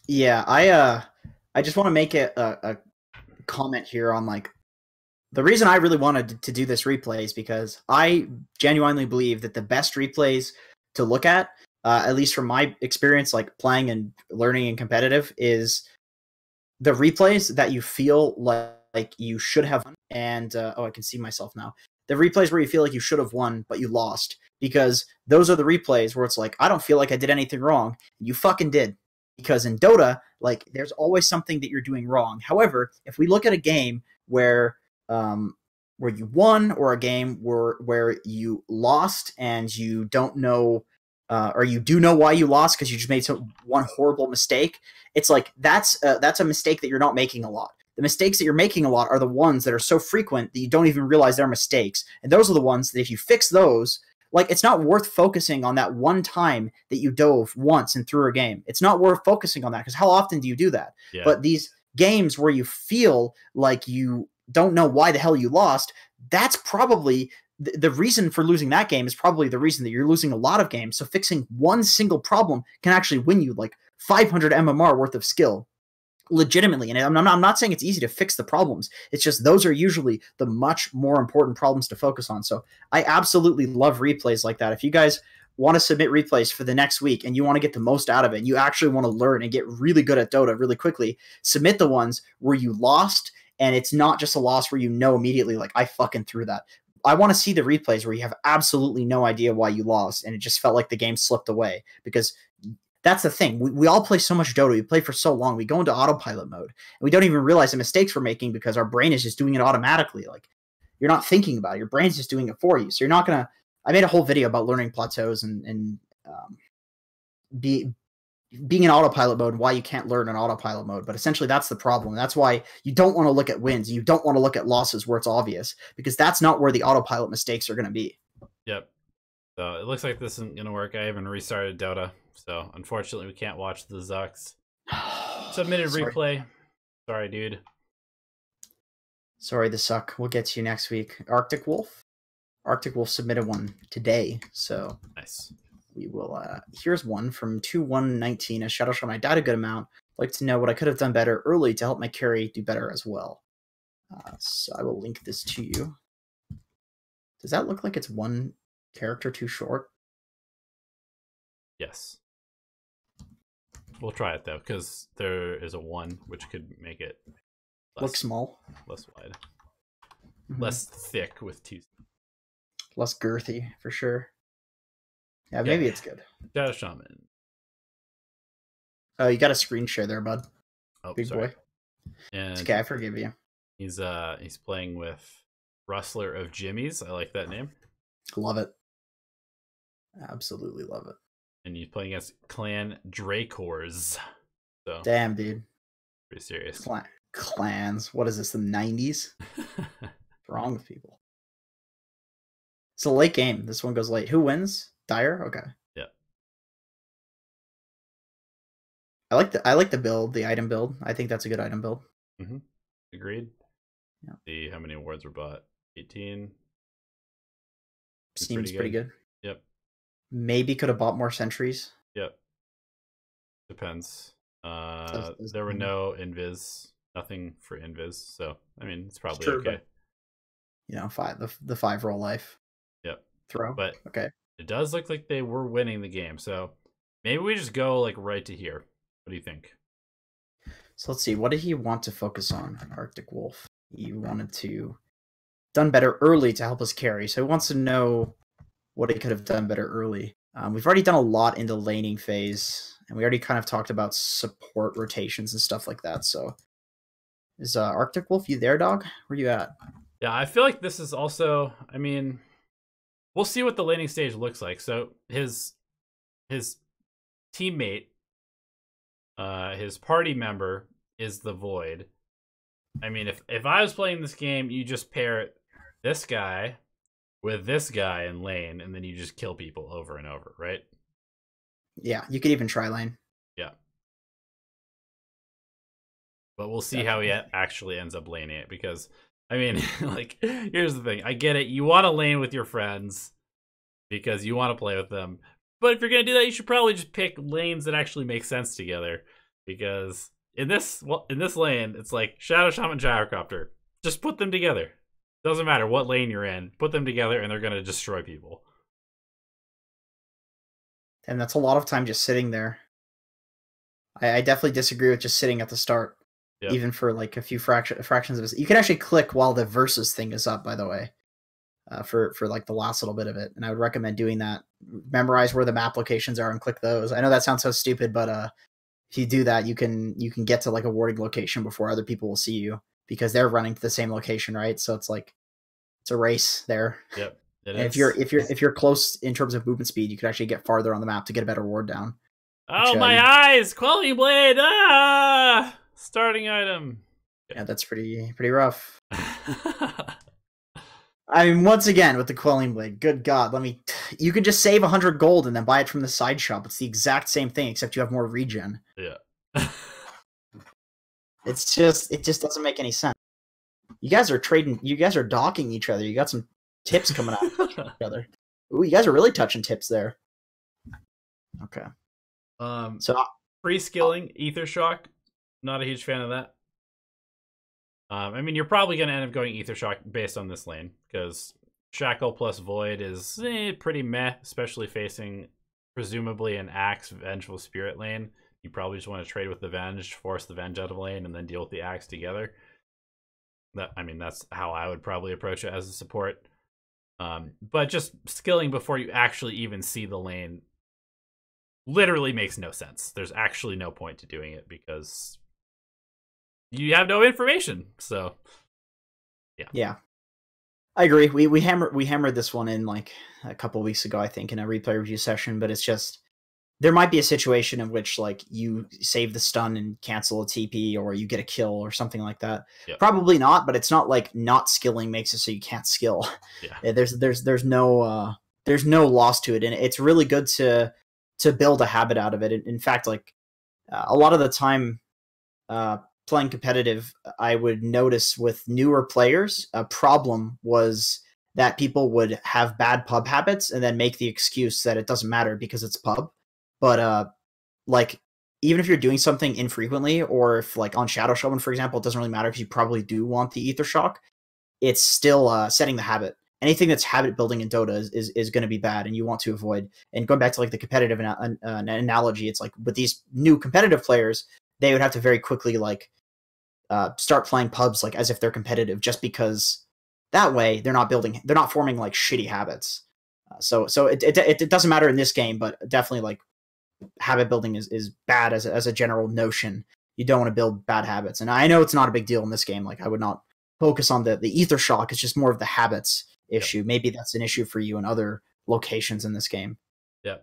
Yeah, I just want to make a comment here on like the reason I really wanted to do this replay is because I genuinely believe that the best replays to look at least from my experience, like playing and learning and competitive, is the replays that you feel like you should have won. And oh, I can see myself now. The replays where you feel like you should have won, but you lost, because those are the replays where it's like, I don't feel like I did anything wrong. You fucking did. Because in Dota, like, there's always something that you're doing wrong. However, if we look at a game where you won, or a game where you lost and you don't know, or you do know why you lost because you just made one horrible mistake, it's like that's a mistake that you're not making a lot. The mistakes that you're making a lot are the ones that are so frequent that you don't even realize they're mistakes. And those are the ones that if you fix those, Like, it's not worth focusing on that one time that you dove once and threw a game. It's not worth focusing on that, because how often do you do that? Yeah. But these games where you feel like you don't know why the hell you lost, that's probably the reason for losing that game is probably the reason that you're losing a lot of games. So fixing one single problem can actually win you like 500 MMR worth of skill. Legitimately. And I'm not saying it's easy to fix the problems. It's just those are usually the much more important problems to focus on. So I absolutely love replays like that. If you guys want to submit replays for the next week and you want to get the most out of it, and you actually want to learn and get really good at Dota really quickly, submit the ones where you lost, and it's not just a loss where you know immediately, like, I fucking threw that. I want to see the replays where you have absolutely no idea why you lost and it just felt like the game slipped away, because that's the thing. We all play so much Dota. We play for so long. We go into autopilot mode and we don't even realize the mistakes we're making because our brain is just doing it automatically. Like, you're not thinking about it. Your brain's just doing it for you. So you're not going to, I made a whole video about learning plateaus and being in autopilot mode, why you can't learn in autopilot mode. But essentially that's the problem. That's why you don't want to look at wins. You don't want to look at losses where it's obvious, because that's not where the autopilot mistakes are going to be. Yep. So it looks like this isn't going to work. I even restarted Dota. So unfortunately we can't watch the Zucks. Submitted replay. Sorry, dude. Sorry, the suck. We'll get to you next week. Arctic Wolf. Arctic Wolf submitted one today. So nice. We will, here's one from 2-1-19. A Shadow Shaman. I died a good amount. I'd like to know what I could have done better early to help my carry do better as well. So I will link this to you. Does that look like it's one character too short? Yes. We'll try it though, because there is a 1 which could make it look small, less wide, less thick with 2, less girthy for sure. Yeah, maybe it's good. Shadow Shaman. Oh, you got a screen share there, bud. Oh, big sorry. boy. And it's okay, I forgive you. He's playing with Rustler of Jimmy's. I like that name. Love it. Absolutely love it. And he's playing against Clan Dracors. So damn, dude. Pretty serious. Clans. What is this, the 90s? What's wrong with people? It's a late game. This one goes late. Who wins? Dire? Okay. Yeah. I like the build, the item build. I think that's a good item build. Mm-hmm. Agreed. Yeah. See how many awards were bought. 18. Seems pretty good. Yep. Maybe could have bought more sentries. Yep. Depends. There were no invis, nothing for invis, so I mean it's probably true, okay. You know, the 5 roll life. Yep. Throw. But okay. It does look like they were winning the game, so maybe we just go like right to here. What do you think? So let's see. What did he want to focus on, Arctic Wolf? He wanted to done better early to help us carry. So he wants to know what he could have done better early. We've already done a lot in the laning phase, and we already kind of talked about support rotations and stuff like that. So is Arctic Wolf, you there, dog? Where you at? Yeah, I feel like this is also, I mean, we'll see what the laning stage looks like. So his teammate, his party member is the Void. I mean, if I was playing this game, you just pair this guy with this guy in lane, and then you just kill people over and over, right? Yeah, you could even try lane. Yeah. But we'll see how he actually ends up laning it, because, I mean, like, here's the thing. I get it. You want to lane with your friends because you want to play with them. But if you're going to do that, you should probably just pick lanes that actually make sense together, because in this lane, it's like Shadow Shaman, Gyrocopter. Just put them together. Doesn't matter what lane you're in. Put them together and they're going to destroy people. And that's a lot of time just sitting there. I definitely disagree with just sitting at the start. Yep. Even for like a few fractions of a second. You can actually click while the versus thing is up, by the way. For like the last little bit of it. And I would recommend doing that. Memorize where the map locations are and click those. I know that sounds so stupid, but if you do that, you can get to like a warding location before other people will see you, because they're running to the same location, right? So it's like it's a race there. Yep. And if you're close in terms of movement speed, you could actually get farther on the map to get a better ward down. Oh, which, my eyes! Quality Blade! Ah! Starting item. Yeah, that's pretty rough. I mean, once again, with the Quelling Blade, good God, you could just save 100 gold and then buy it from the side shop. It's the exact same thing, except you have more regen. Yeah. It just doesn't make any sense. You guys are trading, you guys are docking each other. You got some tips coming out of each other. Ooh, you guys are really touching tips there. Okay. So free skilling, Ether Shock. Not a huge fan of that. I mean, you're probably going to end up going Ether Shock based on this lane, because Shackle plus Void is pretty meh, especially facing presumably an Axe Vengeful Spirit lane. You probably just want to trade with the Venge, force the Venge out of lane, and then deal with the Axe together. I mean, that's how I would probably approach it as a support. But just skilling before you actually even see the lane literally makes no sense. There's actually no point to doing it because you have no information. So yeah, I agree. We hammered this one in like a couple weeks ago, I think, in a replay review session. But it's just, there might be a situation in which like you save the stun and cancel a TP, or you get a kill or something like that. Yep. Probably not, but it's not like not skilling makes it so you can't skill. Yeah. There's no loss to it, and it's really good to build a habit out of it. In fact, like a lot of the time, playing competitive, I would notice with newer players, a problem was that people would have bad pub habits and then make the excuse that it doesn't matter because it's pub. But like, even if you're doing something infrequently, or if like on Shadow Shaman, for example, it doesn't really matter because you probably do want the Ether Shock, it's still setting the habit. Anything that's habit building in Dota is going to be bad, and you want to avoid. And going back to like the competitive analogy, it's like with these new competitive players, they would have to very quickly like start playing pubs like as if they're competitive, just because that way they're not forming like shitty habits. So it doesn't matter in this game, but definitely like habit building is bad as a general notion. You don't want to build bad habits, and I know it's not a big deal in this game. Like, I would not focus on the Ether Shock. It's just more of the habits issue. Yep. Maybe that's an issue for you in other locations in this game. Yeah.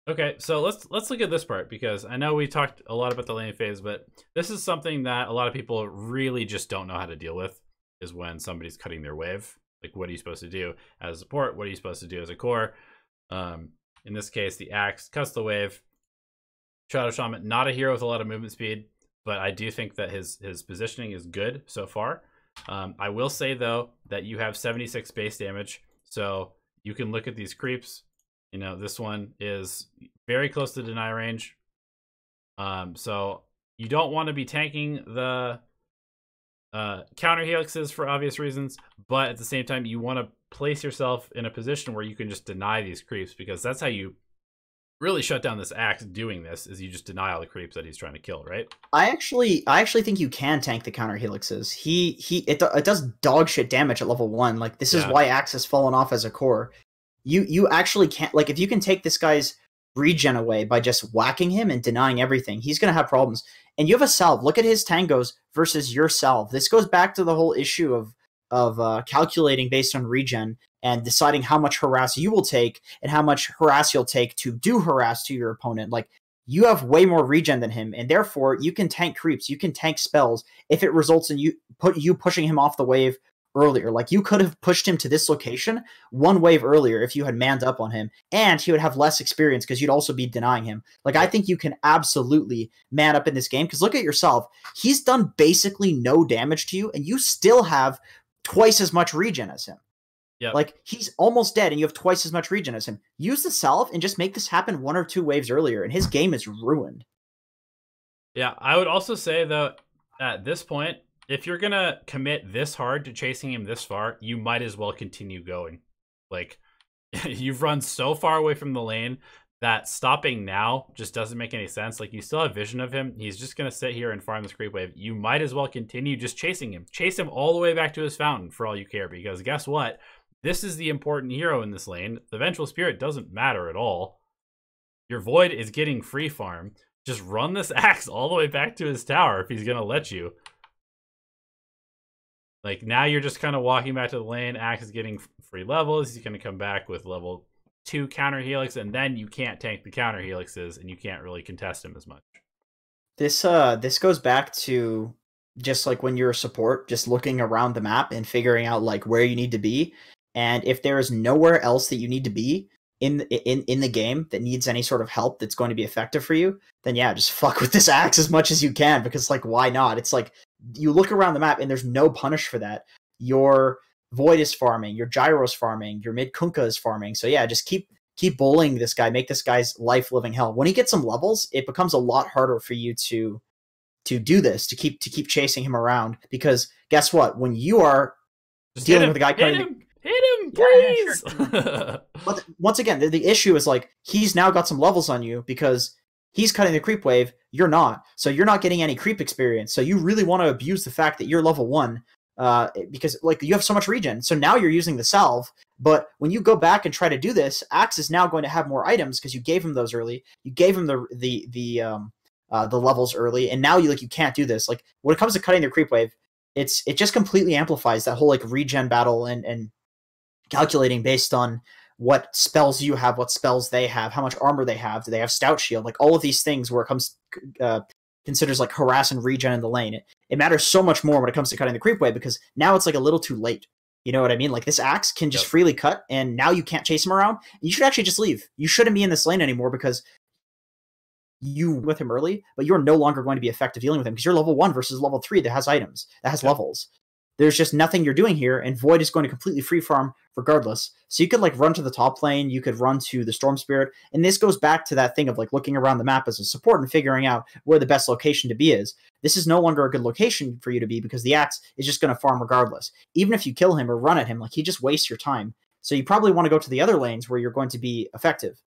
Okay, so let's look at this part, because I know we talked a lot about the lane phase, but this is something that a lot of people really just don't know how to deal with, is when somebody's cutting their wave. Like, what are you supposed to do as a support? What are you supposed to do as a core? In this case, the Axe cuts the wave. Shadow Shaman, not a hero with a lot of movement speed, but I do think that his positioning is good so far. I will say, though, that you have 76 base damage, so you can look at these creeps. You know, this one is very close to deny range. So you don't want to be tanking the counter helixes for obvious reasons, but at the same time, you want to place yourself in a position where you can just deny these creeps, because that's how you really shut down this Axe doing this, is you just deny all the creeps that he's trying to kill, right? I actually think you can tank the counter helixes. It does dog shit damage at level 1. Like, this is why Axe has fallen off as a core. You actually can't, like, if you can take this guy's regen away by just whacking him and denying everything, he's going to have problems. And you have a salve. Look at his tangos versus your salve. This goes back to the whole issue of calculating based on regen and deciding how much harass you will take and how much harass you'll take to do harass to your opponent. Like, you have way more regen than him, and therefore you can tank creeps, you can tank spells if it results in you pushing him off the wave earlier. Like, you could have pushed him to this location one wave earlier if you had manned up on him, and he would have less experience because you'd also be denying him. Like, I think you can absolutely man up in this game, because look at yourself. He's done basically no damage to you, and you still have twice as much regen as him. Yep. Like, he's almost dead and you have twice as much regen as him. Use the salve and just make this happen 1 or 2 waves earlier, and his game is ruined. Yeah, I would also say, though, at this point, if you're going to commit this hard to chasing him this far, you might as well continue going. Like, you've run so far away from the lane that stopping now just doesn't make any sense. Like, you still have vision of him. He's just going to sit here and farm this creep wave. You might as well continue just chasing him. Chase him all the way back to his fountain for all you care, because guess what? This is the important hero in this lane. The Vengeful Spirit doesn't matter at all. Your Void is getting free farm. Just run this Axe all the way back to his tower if he's going to let you. Like, now you're just kind of walking back to the lane. Axe is getting free levels. He's going to come back with level 2 counter helix, and then you can't tank the counter helixes, and you can't really contest him as much. This goes back to just like when you're a support, just looking around the map and figuring out like where you need to be. And if there is nowhere else that you need to be in the game that needs any sort of help that's going to be effective for you, then yeah, just fuck with this axe as much as you can, because like, why not? It's like, you look around the map and there's no punish for that. Your Void is farming, your Gyro's farming, your mid Kunkka is farming. So yeah, just keep bullying this guy, make this guy's life living hell. When he gets some levels, it becomes a lot harder for you to do this, to keep chasing him around, because guess what? When you are Just dealing with a guy hit him, please. sure. But once again, the issue is like, he's now got some levels on you because he's cutting the creep wave, you're not. So you're not getting any creep experience. So you really want to abuse the fact that you're level 1, because like, you have so much regen. So now you're using the salve, but when you go back and try to do this, Axe is now going to have more items because you gave him those early. You gave him the levels early, and now you can't do this. Like, when it comes to cutting the creep wave, it just completely amplifies that whole like regen battle and calculating based on what spells you have, what spells they have, how much armor they have, do they have stout shield, like all of these things where it comes considers like harass and regen in the lane. It matters so much more when it comes to cutting the creep wave, because now it's like a little too late. You know what I mean? Like, this axe can just freely cut, and now you can't chase him around. You should actually just leave. You shouldn't be in this lane anymore, because you with him early, but you're no longer going to be effective dealing with him, because you're level 1 versus level 3 that has items, that has levels. There's just nothing you're doing here, and Void is going to completely free farm regardless. So you could like run to the top lane, you could run to the Storm Spirit, and this goes back to that thing of like looking around the map as a support and figuring out where the best location to be is. This is no longer a good location for you to be, because the axe is just going to farm regardless. Even if you kill him or run at him, like, he just wastes your time. So you probably want to go to the other lanes where you're going to be effective.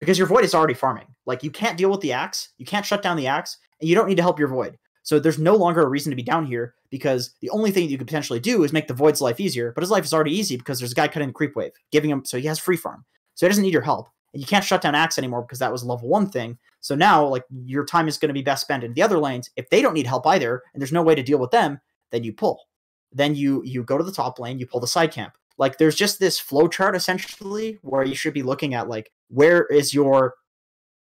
Because your Void is already farming. Like, you can't deal with the axe, you can't shut down the axe, and you don't need to help your Void. So there's no longer a reason to be down here, because the only thing you could potentially do is make the Void's life easier, but his life is already easy because there's a guy cutting the creep wave, giving him, so he has free farm. So he doesn't need your help. And you can't shut down axe anymore because that was a level 1 thing. So now, like, your time is going to be best spent in the other lanes. If they don't need help either, and there's no way to deal with them, then you pull. Then you go to the top lane, you pull the side camp. Like, there's just this flow chart, essentially, where you should be looking at, like, where is your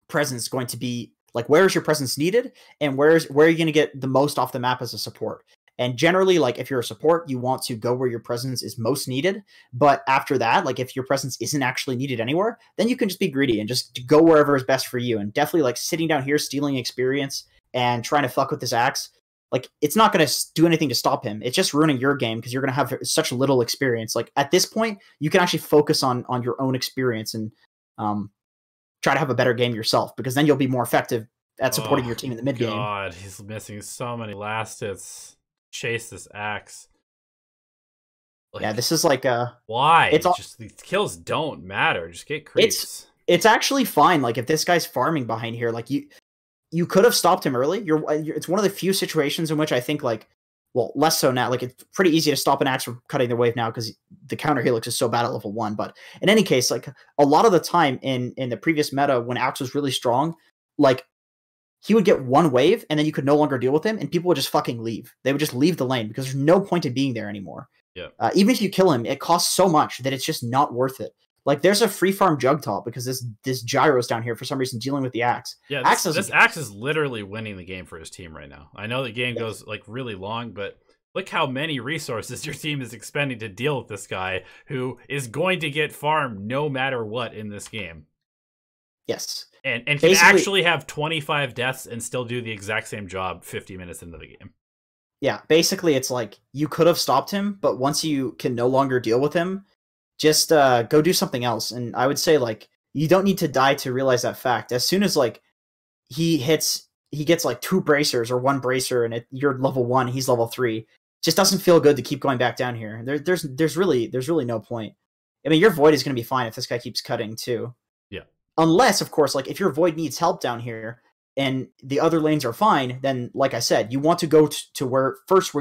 presence going to be, like, where is your presence needed, and where are you going to get the most off the map as a support. And generally, like, if you're a support, you want to go where your presence is most needed. But after that, like, if your presence isn't actually needed anywhere, then you can just be greedy and just go wherever is best for you. And definitely, like, sitting down here, stealing experience and trying to fuck with this axe, like, it's not going to do anything to stop him. It's just ruining your game because you're going to have such little experience. Like, at this point, you can actually focus on your own experience and try to have a better game yourself, because then you'll be more effective at supporting your team in the mid game. God, he's missing so many last hits. Chase this axe. Like, yeah, this is like why? It's just these kills don't matter. Just get creeps. It's actually fine. Like, if this guy's farming behind here, like, you could have stopped him early. It's one of the few situations in which I think, like, well, less so now. Like, it's pretty easy to stop an axe from cutting the wave now because the counter helix is so bad at level 1. But in any case, like, a lot of the time in the previous meta when axe was really strong, like, he would get one wave and then you could no longer deal with him, and people would just fucking leave. They would just leave the lane because there's no point in being there anymore. Yeah. Even if you kill him, it costs so much that it's just not worth it. Like, there's a free farm jug top because this Gyro's down here for some reason dealing with the axe. Yeah, this axe is literally winning the game for his team right now. I know the game goes like really long, but look how many resources your team is expending to deal with this guy who is going to get farmed no matter what in this game. Yes. And can actually have 25 deaths and still do the exact same job 50 minutes into the game. Yeah, basically it's like, you could have stopped him, but once you can no longer deal with him, just go do something else. And I would say, like, you don't need to die to realize that fact. As soon as, like, he gets like 2 bracers or 1 bracer, and you're level 1, he's level 3. It just doesn't feel good to keep going back down here. There's really no point. I mean, your Void is going to be fine if this guy keeps cutting too. Yeah. Unless, of course, like, if your Void needs help down here and the other lanes are fine, then, like I said, you want to go to where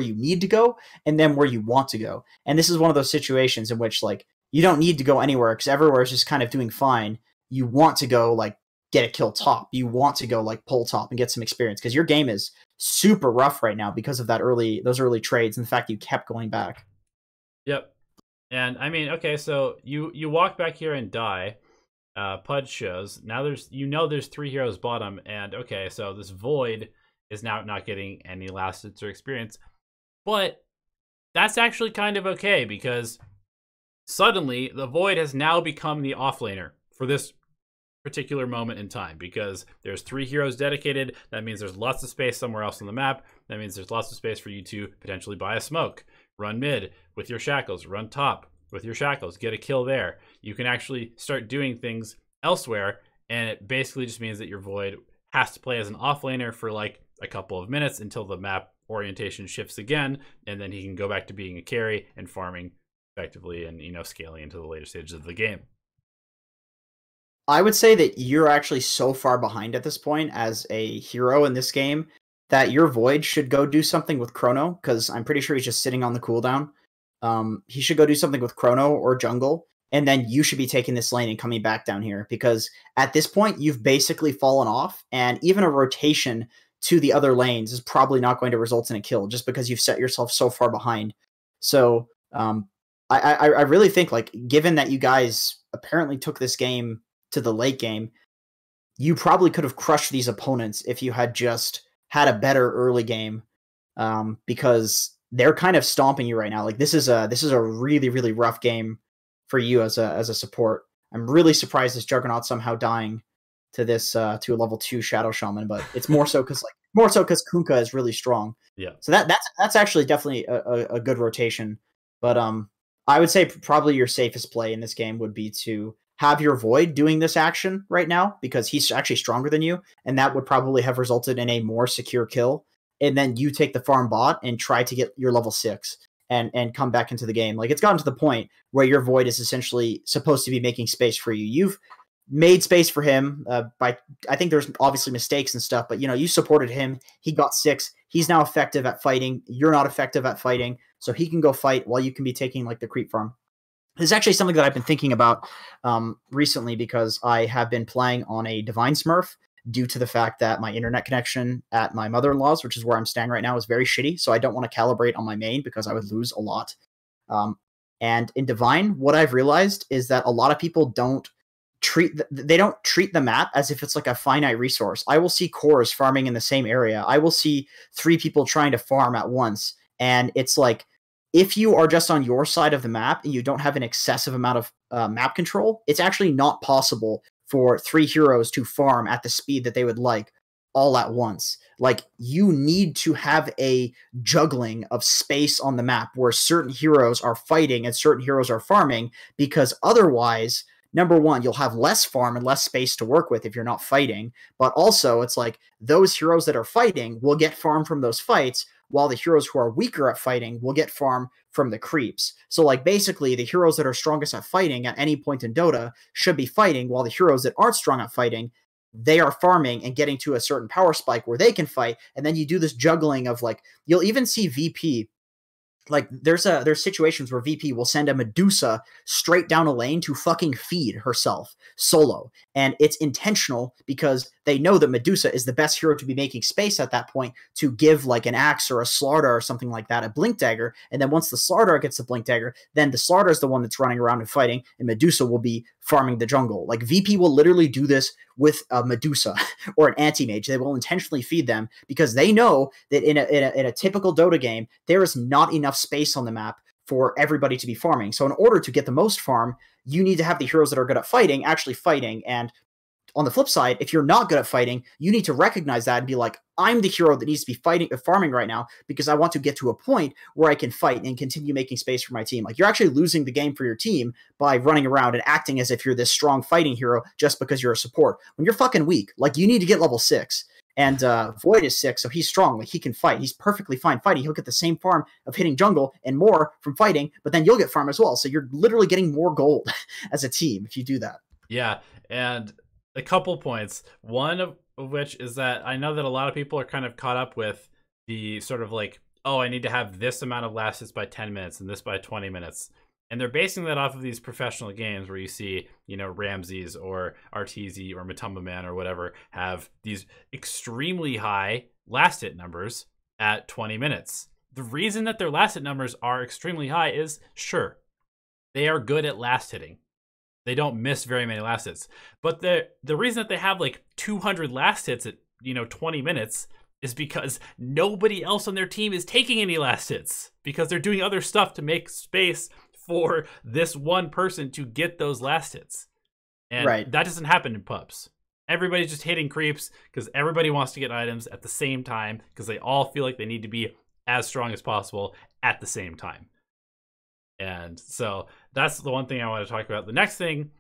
you need to go, and then where you want to go. And this is one of those situations in which, like, you don't need to go anywhere because everywhere is just kind of doing fine. You want to go, like, get a kill top. You want to go, like, pull top and get some experience, because your game is super rough right now because of those early trades and the fact you kept going back. Yep. And I mean, okay, so you walk back here and die. Pudge shows. Now there's 3 heroes bottom, and okay, so this Void is now not getting any last hits or experience. But that's actually kind of okay, because Suddenly, the Void has now become the offlaner for this particular moment in time, because there's 3 heroes dedicated. That means there's lots of space somewhere else on the map. That means there's lots of space for you to potentially buy a smoke, run mid with your shackles, run top with your shackles, get a kill there. You can actually start doing things elsewhere, and it basically just means that your Void has to play as an offlaner for like a couple of minutes until the map orientation shifts again, and then he can go back to being a carry and farming effectively and, you know, scaling into the later stages of the game. I would say that you're actually so far behind at this point as a hero in this game that your Void should go do something with Chrono, because I'm pretty sure he's just sitting on the cooldown. He should go do something with Chrono or jungle, and then you should be taking this lane and coming back down here, because at this point, you've basically fallen off, and even a rotation to the other lanes is probably not going to result in a kill, just because you've set yourself so far behind. So I really think, like, given that you guys apparently took this game to the late game, you probably could have crushed these opponents if you had just had a better early game, because they're kind of stomping you right now. Like, this is a really, really rough game for you as a support. I'm really surprised this Juggernaut somehow dying to this to a level 2 Shadow Shaman, but it's more so because Kunkka is really strong. Yeah. So that's actually definitely a good rotation. But I would say probably your safest play in this game would be to have your Void doing this action right now, because he's actually stronger than you, and that would probably have resulted in a more secure kill. And then you take the farm bot and try to get your level 6 and come back into the game. Like, it's gotten to the point where your Void is essentially supposed to be making space for you. You've made space for him by, I think there's obviously mistakes and stuff, but, you know, you supported him. He got 6. He's now effective at fighting. You're not effective at fighting, so he can go fight while you can be taking like the creep farm. This is actually something that I've been thinking about recently, because I have been playing on a Divine Smurf due to the fact that my internet connection at my mother-in-law's, which is where I'm staying right now, is very shitty. So I don't want to calibrate on my main because I would lose a lot. And in Divine, what I've realized is that a lot of people don't treat the map as if it's like a finite resource. I will see cores farming in the same area. I will see 3 people trying to farm at once. And it's like, if you are just on your side of the map and you don't have an excessive amount of map control, it's actually not possible for 3 heroes to farm at the speed that they would like all at once. Like, you need to have a juggling of space on the map where certain heroes are fighting and certain heroes are farming, because otherwise, number one, you'll have less farm and less space to work with if you're not fighting. But also, it's like those heroes that are fighting will get farm from those fights, while the heroes who are weaker at fighting will get farm from the creeps. So, like, basically, the heroes that are strongest at fighting at any point in Dota should be fighting, while the heroes that aren't strong at fighting, they are farming and getting to a certain power spike where they can fight. And then you do this juggling of, like, you'll even see VP. Like, there's situations where VP will send a Medusa straight down a lane to fucking feed herself solo. And it's intentional because they know that Medusa is the best hero to be making space at that point to give, like, an axe or a Slardar or something like that, a Blink Dagger. And then once the Slardar gets the Blink Dagger, then the Slardar is the one that's running around and fighting, and Medusa will be farming the jungle. Like, VP will literally do this with a Medusa or an anti-mage. They will intentionally feed them because they know that in a typical Dota game, there is not enough space on the map for everybody to be farming. So in order to get the most farm, you need to have the heroes that are good at fighting actually fighting. And on the flip side, if you're not good at fighting, you need to recognize that and be like, I'm the hero that needs to be farming right now, because I want to get to a point where I can fight and continue making space for my team. Like, you're actually losing the game for your team by running around and acting as if you're this strong fighting hero just because you're a support. When you're fucking weak, like, you need to get level 6. And Void is 6, so he's strong. Like, he can fight. He's perfectly fine fighting. He'll get the same farm of hitting jungle and more from fighting, but then you'll get farm as well. So you're literally getting more gold as a team if you do that. Yeah, and a couple points. One of which is that I know that a lot of people are kind of caught up with the sort of like, oh, I need to have this amount of last hits by 10 minutes and this by 20 minutes. And they're basing that off of these professional games where you see, you know, Ramses or Arteezy or Matumba Man or whatever have these extremely high last hit numbers at 20 minutes. The reason that their last hit numbers are extremely high is, sure, they are good at last hitting. They don't miss very many last hits. But the reason that they have like 200 last hits at, you know, 20 minutes is because nobody else on their team is taking any last hits, because they're doing other stuff to make space for this one person to get those last hits. And that doesn't happen in pubs. Everybody's just hitting creeps because everybody wants to get items at the same time because they all feel like they need to be as strong as possible at the same time. And so that's the one thing I want to talk about. The next thing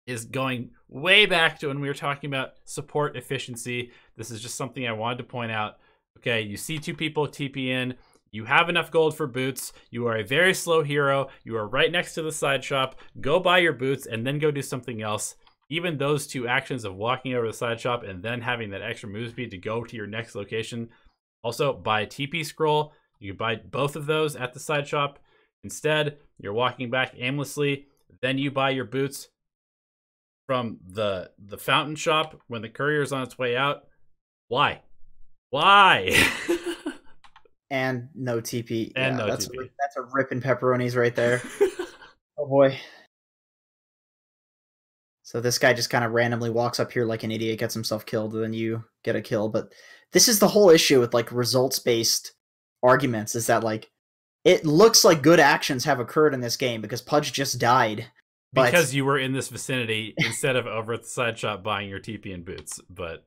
is going way back to when we were talking about support efficiency. This is just something I wanted to point out. Okay, you see two people TP in. You have enough gold for boots. You are a very slow hero. You are right next to the side shop. Go buy your boots and then go do something else. Even those two actions of walking over the side shop and then having that extra move speed to go to your next location. Also, buy TP scroll. You can buy both of those at the side shop. Instead, you're walking back aimlessly. Then you buy your boots from the fountain shop when the courier is on its way out. Why? And no TP. And yeah, no that's TP. That's a rip in pepperonis right there. Oh boy. So this guy just kind of randomly walks up here like an idiot, gets himself killed, and then you get a kill. But this is the whole issue with like results-based arguments, is that like it looks like good actions have occurred in this game because Pudge just died. Because you were in this vicinity instead of over at the side shop buying your TP and boots. But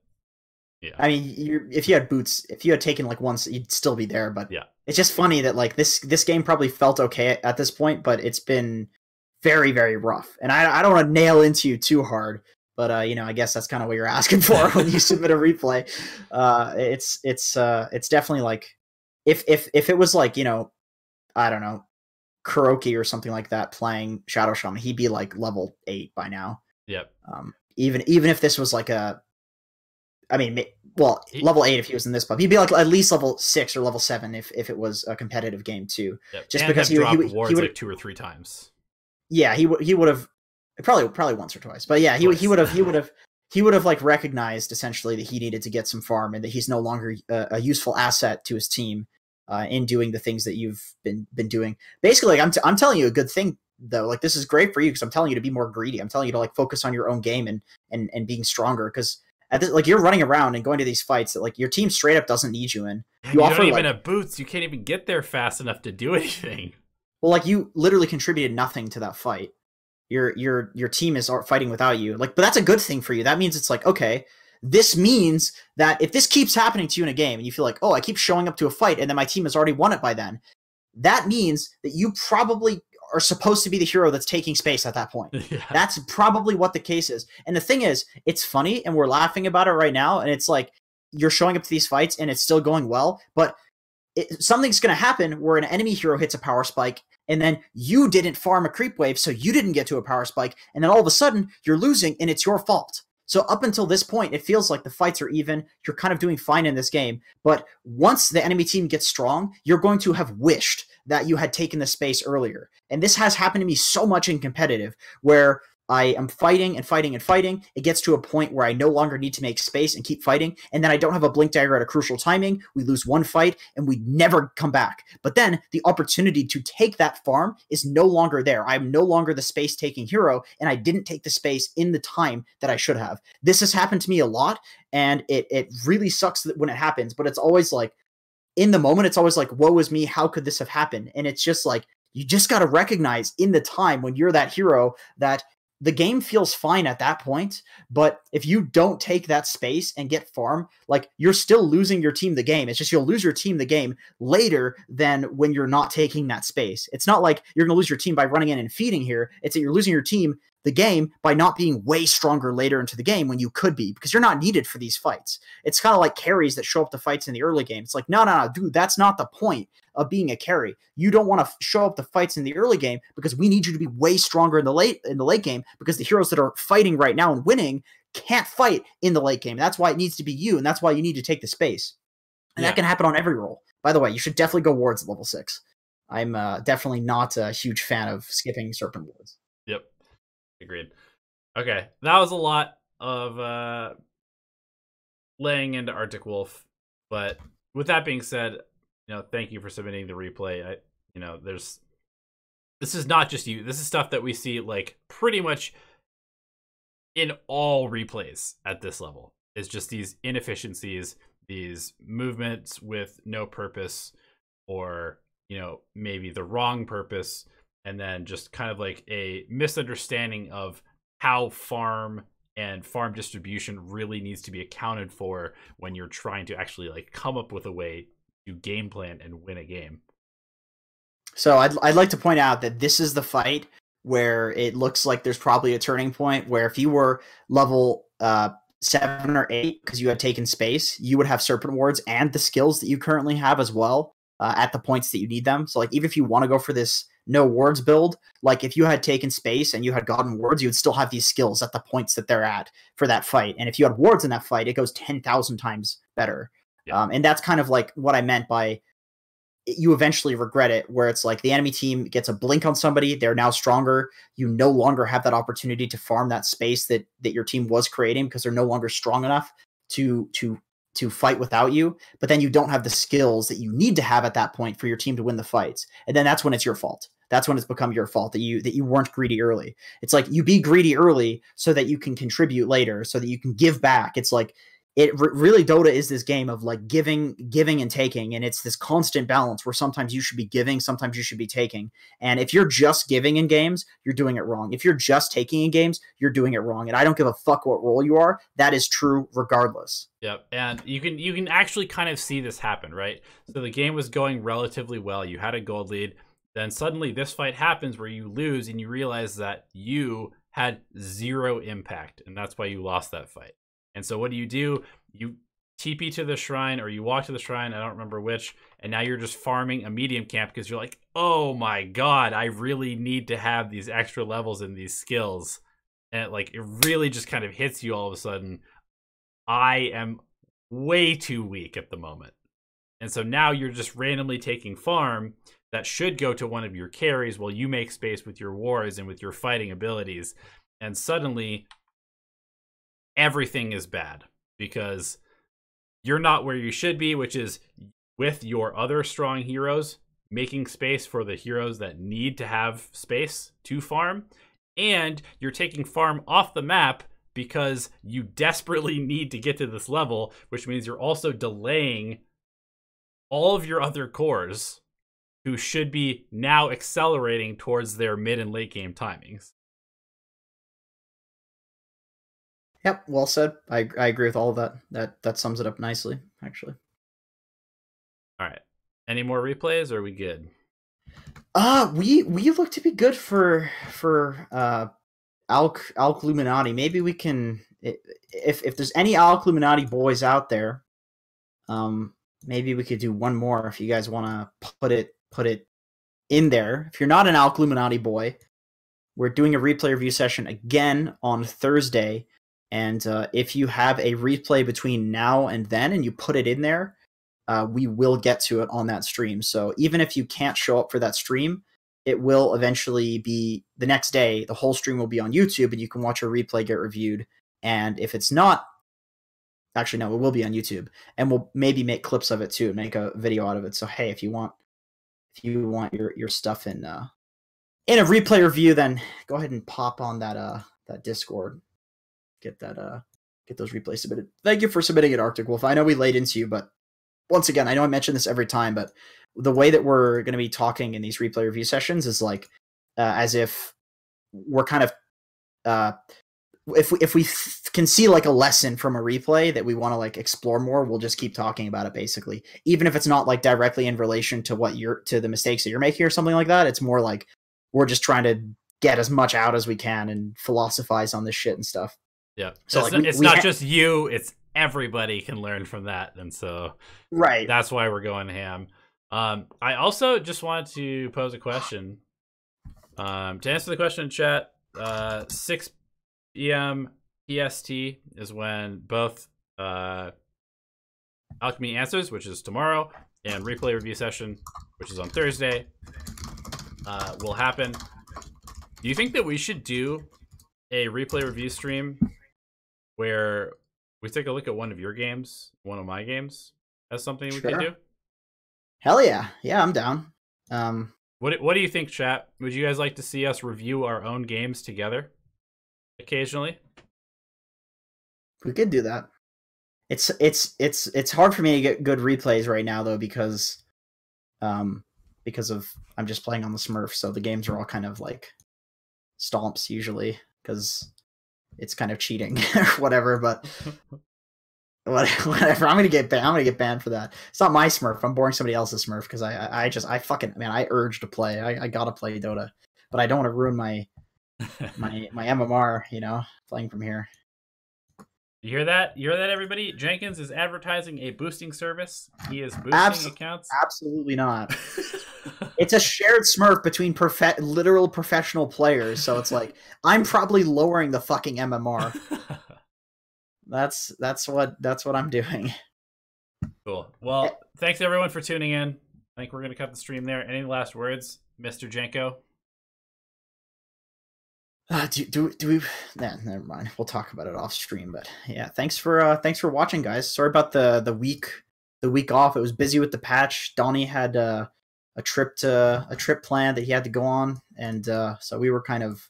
yeah, I mean, if you had boots, if you had taken like once, you'd still be there. But yeah, it's just funny that like this game probably felt okay at this point, but it's been very, very rough. And I don't want to nail into you too hard, but I guess that's kind of what you're asking for when you submit a replay. It's definitely like if it was like, I don't know, Kuroki or something like that playing Shadow Shaman, he'd be like level 8 by now. Yep. Even if this was like level 8 if he was in this pub, he'd be like at least level 6 or level 7 if it was a competitive game too. Yep. Just and because he would like 2 or 3 times. Yeah, he would have probably once or twice, but yeah, he would have like recognized essentially that he needed to get some farm and that he's no longer a useful asset to his team in doing the things that you've been doing. Basically, like, I'm telling you a good thing though. Like this is great for you because I'm telling you to be more greedy. I'm telling you to like focus on your own game and being stronger because at this, like you're running around and going to these fights that like your team straight up doesn't need you in. You offer, don't even have boots. You can't even get there fast enough to do anything. Well, like you literally contributed nothing to that fight. Your team is fighting without you. Like, but that's a good thing for you. That means it's like, okay, this means that if this keeps happening to you in a game and you feel like, oh, I keep showing up to a fight and then my team has already won it by then, that means that you probably are supposed to be the hero that's taking space at that point. Yeah. That's probably what the case is. And the thing is, it's funny and we're laughing about it right now. And it's like, you're showing up to these fights and it's still going well, but something's going to happen where an enemy hero hits a power spike and then you didn't farm a creep wave, so you didn't get to a power spike, and then all of a sudden you're losing and it's your fault. So up until this point, it feels like the fights are even. You're kind of doing fine in this game. But once the enemy team gets strong, you're going to have wished that you had taken the space earlier. And this has happened to me so much in competitive, where I am fighting and fighting and fighting. It gets to a point where I no longer need to make space and keep fighting. And then I don't have a blink dagger at a crucial timing. We lose one fight and we never come back. But then the opportunity to take that farm is no longer there. I'm no longer the space taking hero and I didn't take the space in the time that I should have. This has happened to me a lot and it really sucks when it happens, but it's always like, in the moment, it's always like, woe is me, how could this have happened? And it's just like, you just got to recognize in the time when you're that hero that the game feels fine at that point, but if you don't take that space and get farm, like you're still losing your team the game. It's just you'll lose your team the game later than when you're not taking that space. It's not like you're going to lose your team by running in and feeding here. It's that you're losing your team the game by not being way stronger later into the game when you could be, because you're not needed for these fights. It's kind of like carries that show up to fights in the early game. It's like, no, dude, that's not the point of being a carry. You don't want to show up the fights in the early game because we need you to be way stronger in the late game, because the heroes that are fighting right now and winning can't fight in the late game. That's why it needs to be you, and that's why you need to take the space. And that can happen on every role. By the way, you should definitely go wards at level 6. I'm definitely not a huge fan of skipping serpent wards. Yep. Agreed. Okay, that was a lot of laying into Arctic Wolf, but with that being said, thank you for submitting the replay. This is not just you. This is stuff that we see like pretty much in all replays at this level. It's just these inefficiencies, these movements with no purpose, or maybe the wrong purpose. and then just kind of like a misunderstanding of how farm and farm distribution really needs to be accounted for when you're trying to actually like come up with a way to game plan and win a game. So I'd like to point out that this is the fight where it looks like there's probably a turning point where if you were level 7 or 8 because you had taken space, you would have Serpent Wards and the skills that you currently have as well at the points that you need them. So like even if you want to go for this no wards build, like if you had taken space and you had gotten wards, you would still have these skills at the points that they're at for that fight. And if you had wards in that fight, it goes 10,000 times better. Yeah. And that's kind of like what I meant by you eventually regret it, where it's like the enemy team gets a blink on somebody, they're now stronger. You no longer have that opportunity to farm that space that your team was creating because they're no longer strong enough to fight without you. But then you don't have the skills that you need to have at that point for your team to win the fights. And then that's when it's your fault. That's when it's become your fault that you weren't greedy early. It's like you be greedy early so that you can contribute later, so that you can give back. It's like really Dota is this game of like giving and taking, and it's this constant balance where sometimes you should be giving, sometimes you should be taking. And if you're just giving in games, you're doing it wrong. If you're just taking in games, you're doing it wrong. And I don't give a fuck what role you are. That is true regardless. Yep. And you can actually kind of see this happen, right? So the game was going relatively well. You had a gold lead. Then suddenly this fight happens where you lose and you realize that you had 0 impact, and that's why you lost that fight. And so what do? You TP to the shrine, or you walk to the shrine, I don't remember which, and now you're just farming a medium camp because you're like, oh my god, I really need to have these extra levels in these skills. And it really just kind of hits you all of a sudden. I am way too weak at the moment. And so now you're just randomly taking farm that should go to one of your carries while you make space with your wars and with your fighting abilities. And suddenly everything is bad because you're not where you should be, which is with your other strong heroes, making space for the heroes that need to have space to farm. And you're taking farm off the map because you desperately need to get to this level, which means you're also delaying all of your other cores who should be now accelerating towards their mid and late game timings. Yep, well said. I agree with all of that. That sums it up nicely, actually. All right. Any more replays, or are we good? We look to be good for Alchluminati. Maybe we can, if there's any Alchluminati boys out there, maybe we could do one more if you guys want to put it in there. If you're not an Alchluminati boy, we're doing a replay review session again on Thursday. And if you have a replay between now and then and you put it in there, we will get to it on that stream. So even if you can't show up for that stream, it will eventually be the next day. The whole stream will be on YouTube and you can watch a replay get reviewed. And if it's not, actually, no, it will be on YouTube. And we'll maybe make clips of it too and make a video out of it. So, hey, if you want your stuff in a replay review, then go ahead and pop on that Discord. Get those replays submitted. Thank you for submitting it, Arctic Wolf. I know we laid into you, but once again, I know I mention this every time, but the way that we're going to be talking in these replay review sessions is like as if we're kind of if we can see like a lesson from a replay that we want to like explore more, we'll just keep talking about it basically, even if it's not like directly in relation to the mistakes that you're making or something like that. It's more like we're just trying to get as much out as we can and philosophize on this shit and stuff. Yeah. So it's not just you, it's everybody can learn from that. And so right, that's why we're going ham. I also just wanted to pose a question. To answer the question in chat, 6 p.m. PST is when both Alchemy Answers, which is tomorrow, and replay review session, which is on Thursday, will happen. Do you think that we should do a replay review stream where we take a look at one of your games, one of my games, as something we could do? Hell yeah. Yeah, I'm down. What do you think, chat? Would you guys like to see us review our own games together occasionally? We could do that. It's hard for me to get good replays right now though, because because of I'm just playing on the Smurf, so the games are all kind of like stomps usually because it's kind of cheating or whatever. But whatever, I'm gonna get banned for that. It's not my Smurf. I'm boring somebody else's Smurf because I fucking man, I urge to play. I gotta play Dota, but I don't want to ruin my MMR. You know, playing from here. You hear that? You hear that, everybody? Jenkins is advertising a boosting service. He is boosting accounts. Absolutely not. It's a shared Smurf between literal professional players, so it's like I'm probably lowering the fucking MMR. That's what I'm doing. Cool. Well, thanks everyone for tuning in. I think we're gonna cut the stream there. Any last words, Mr. Jenko? Do we? Nah, never mind. We'll talk about it off stream. But yeah, thanks for watching, guys. Sorry about the week off. It was busy with the patch. Donnie had a trip planned that he had to go on, and so we were kind of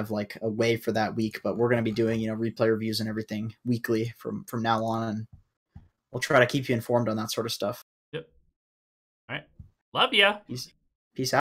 like away for that week. But we're gonna be doing replay reviews and everything weekly from now on, and we'll try to keep you informed on that sort of stuff. Yep. All right. Love ya.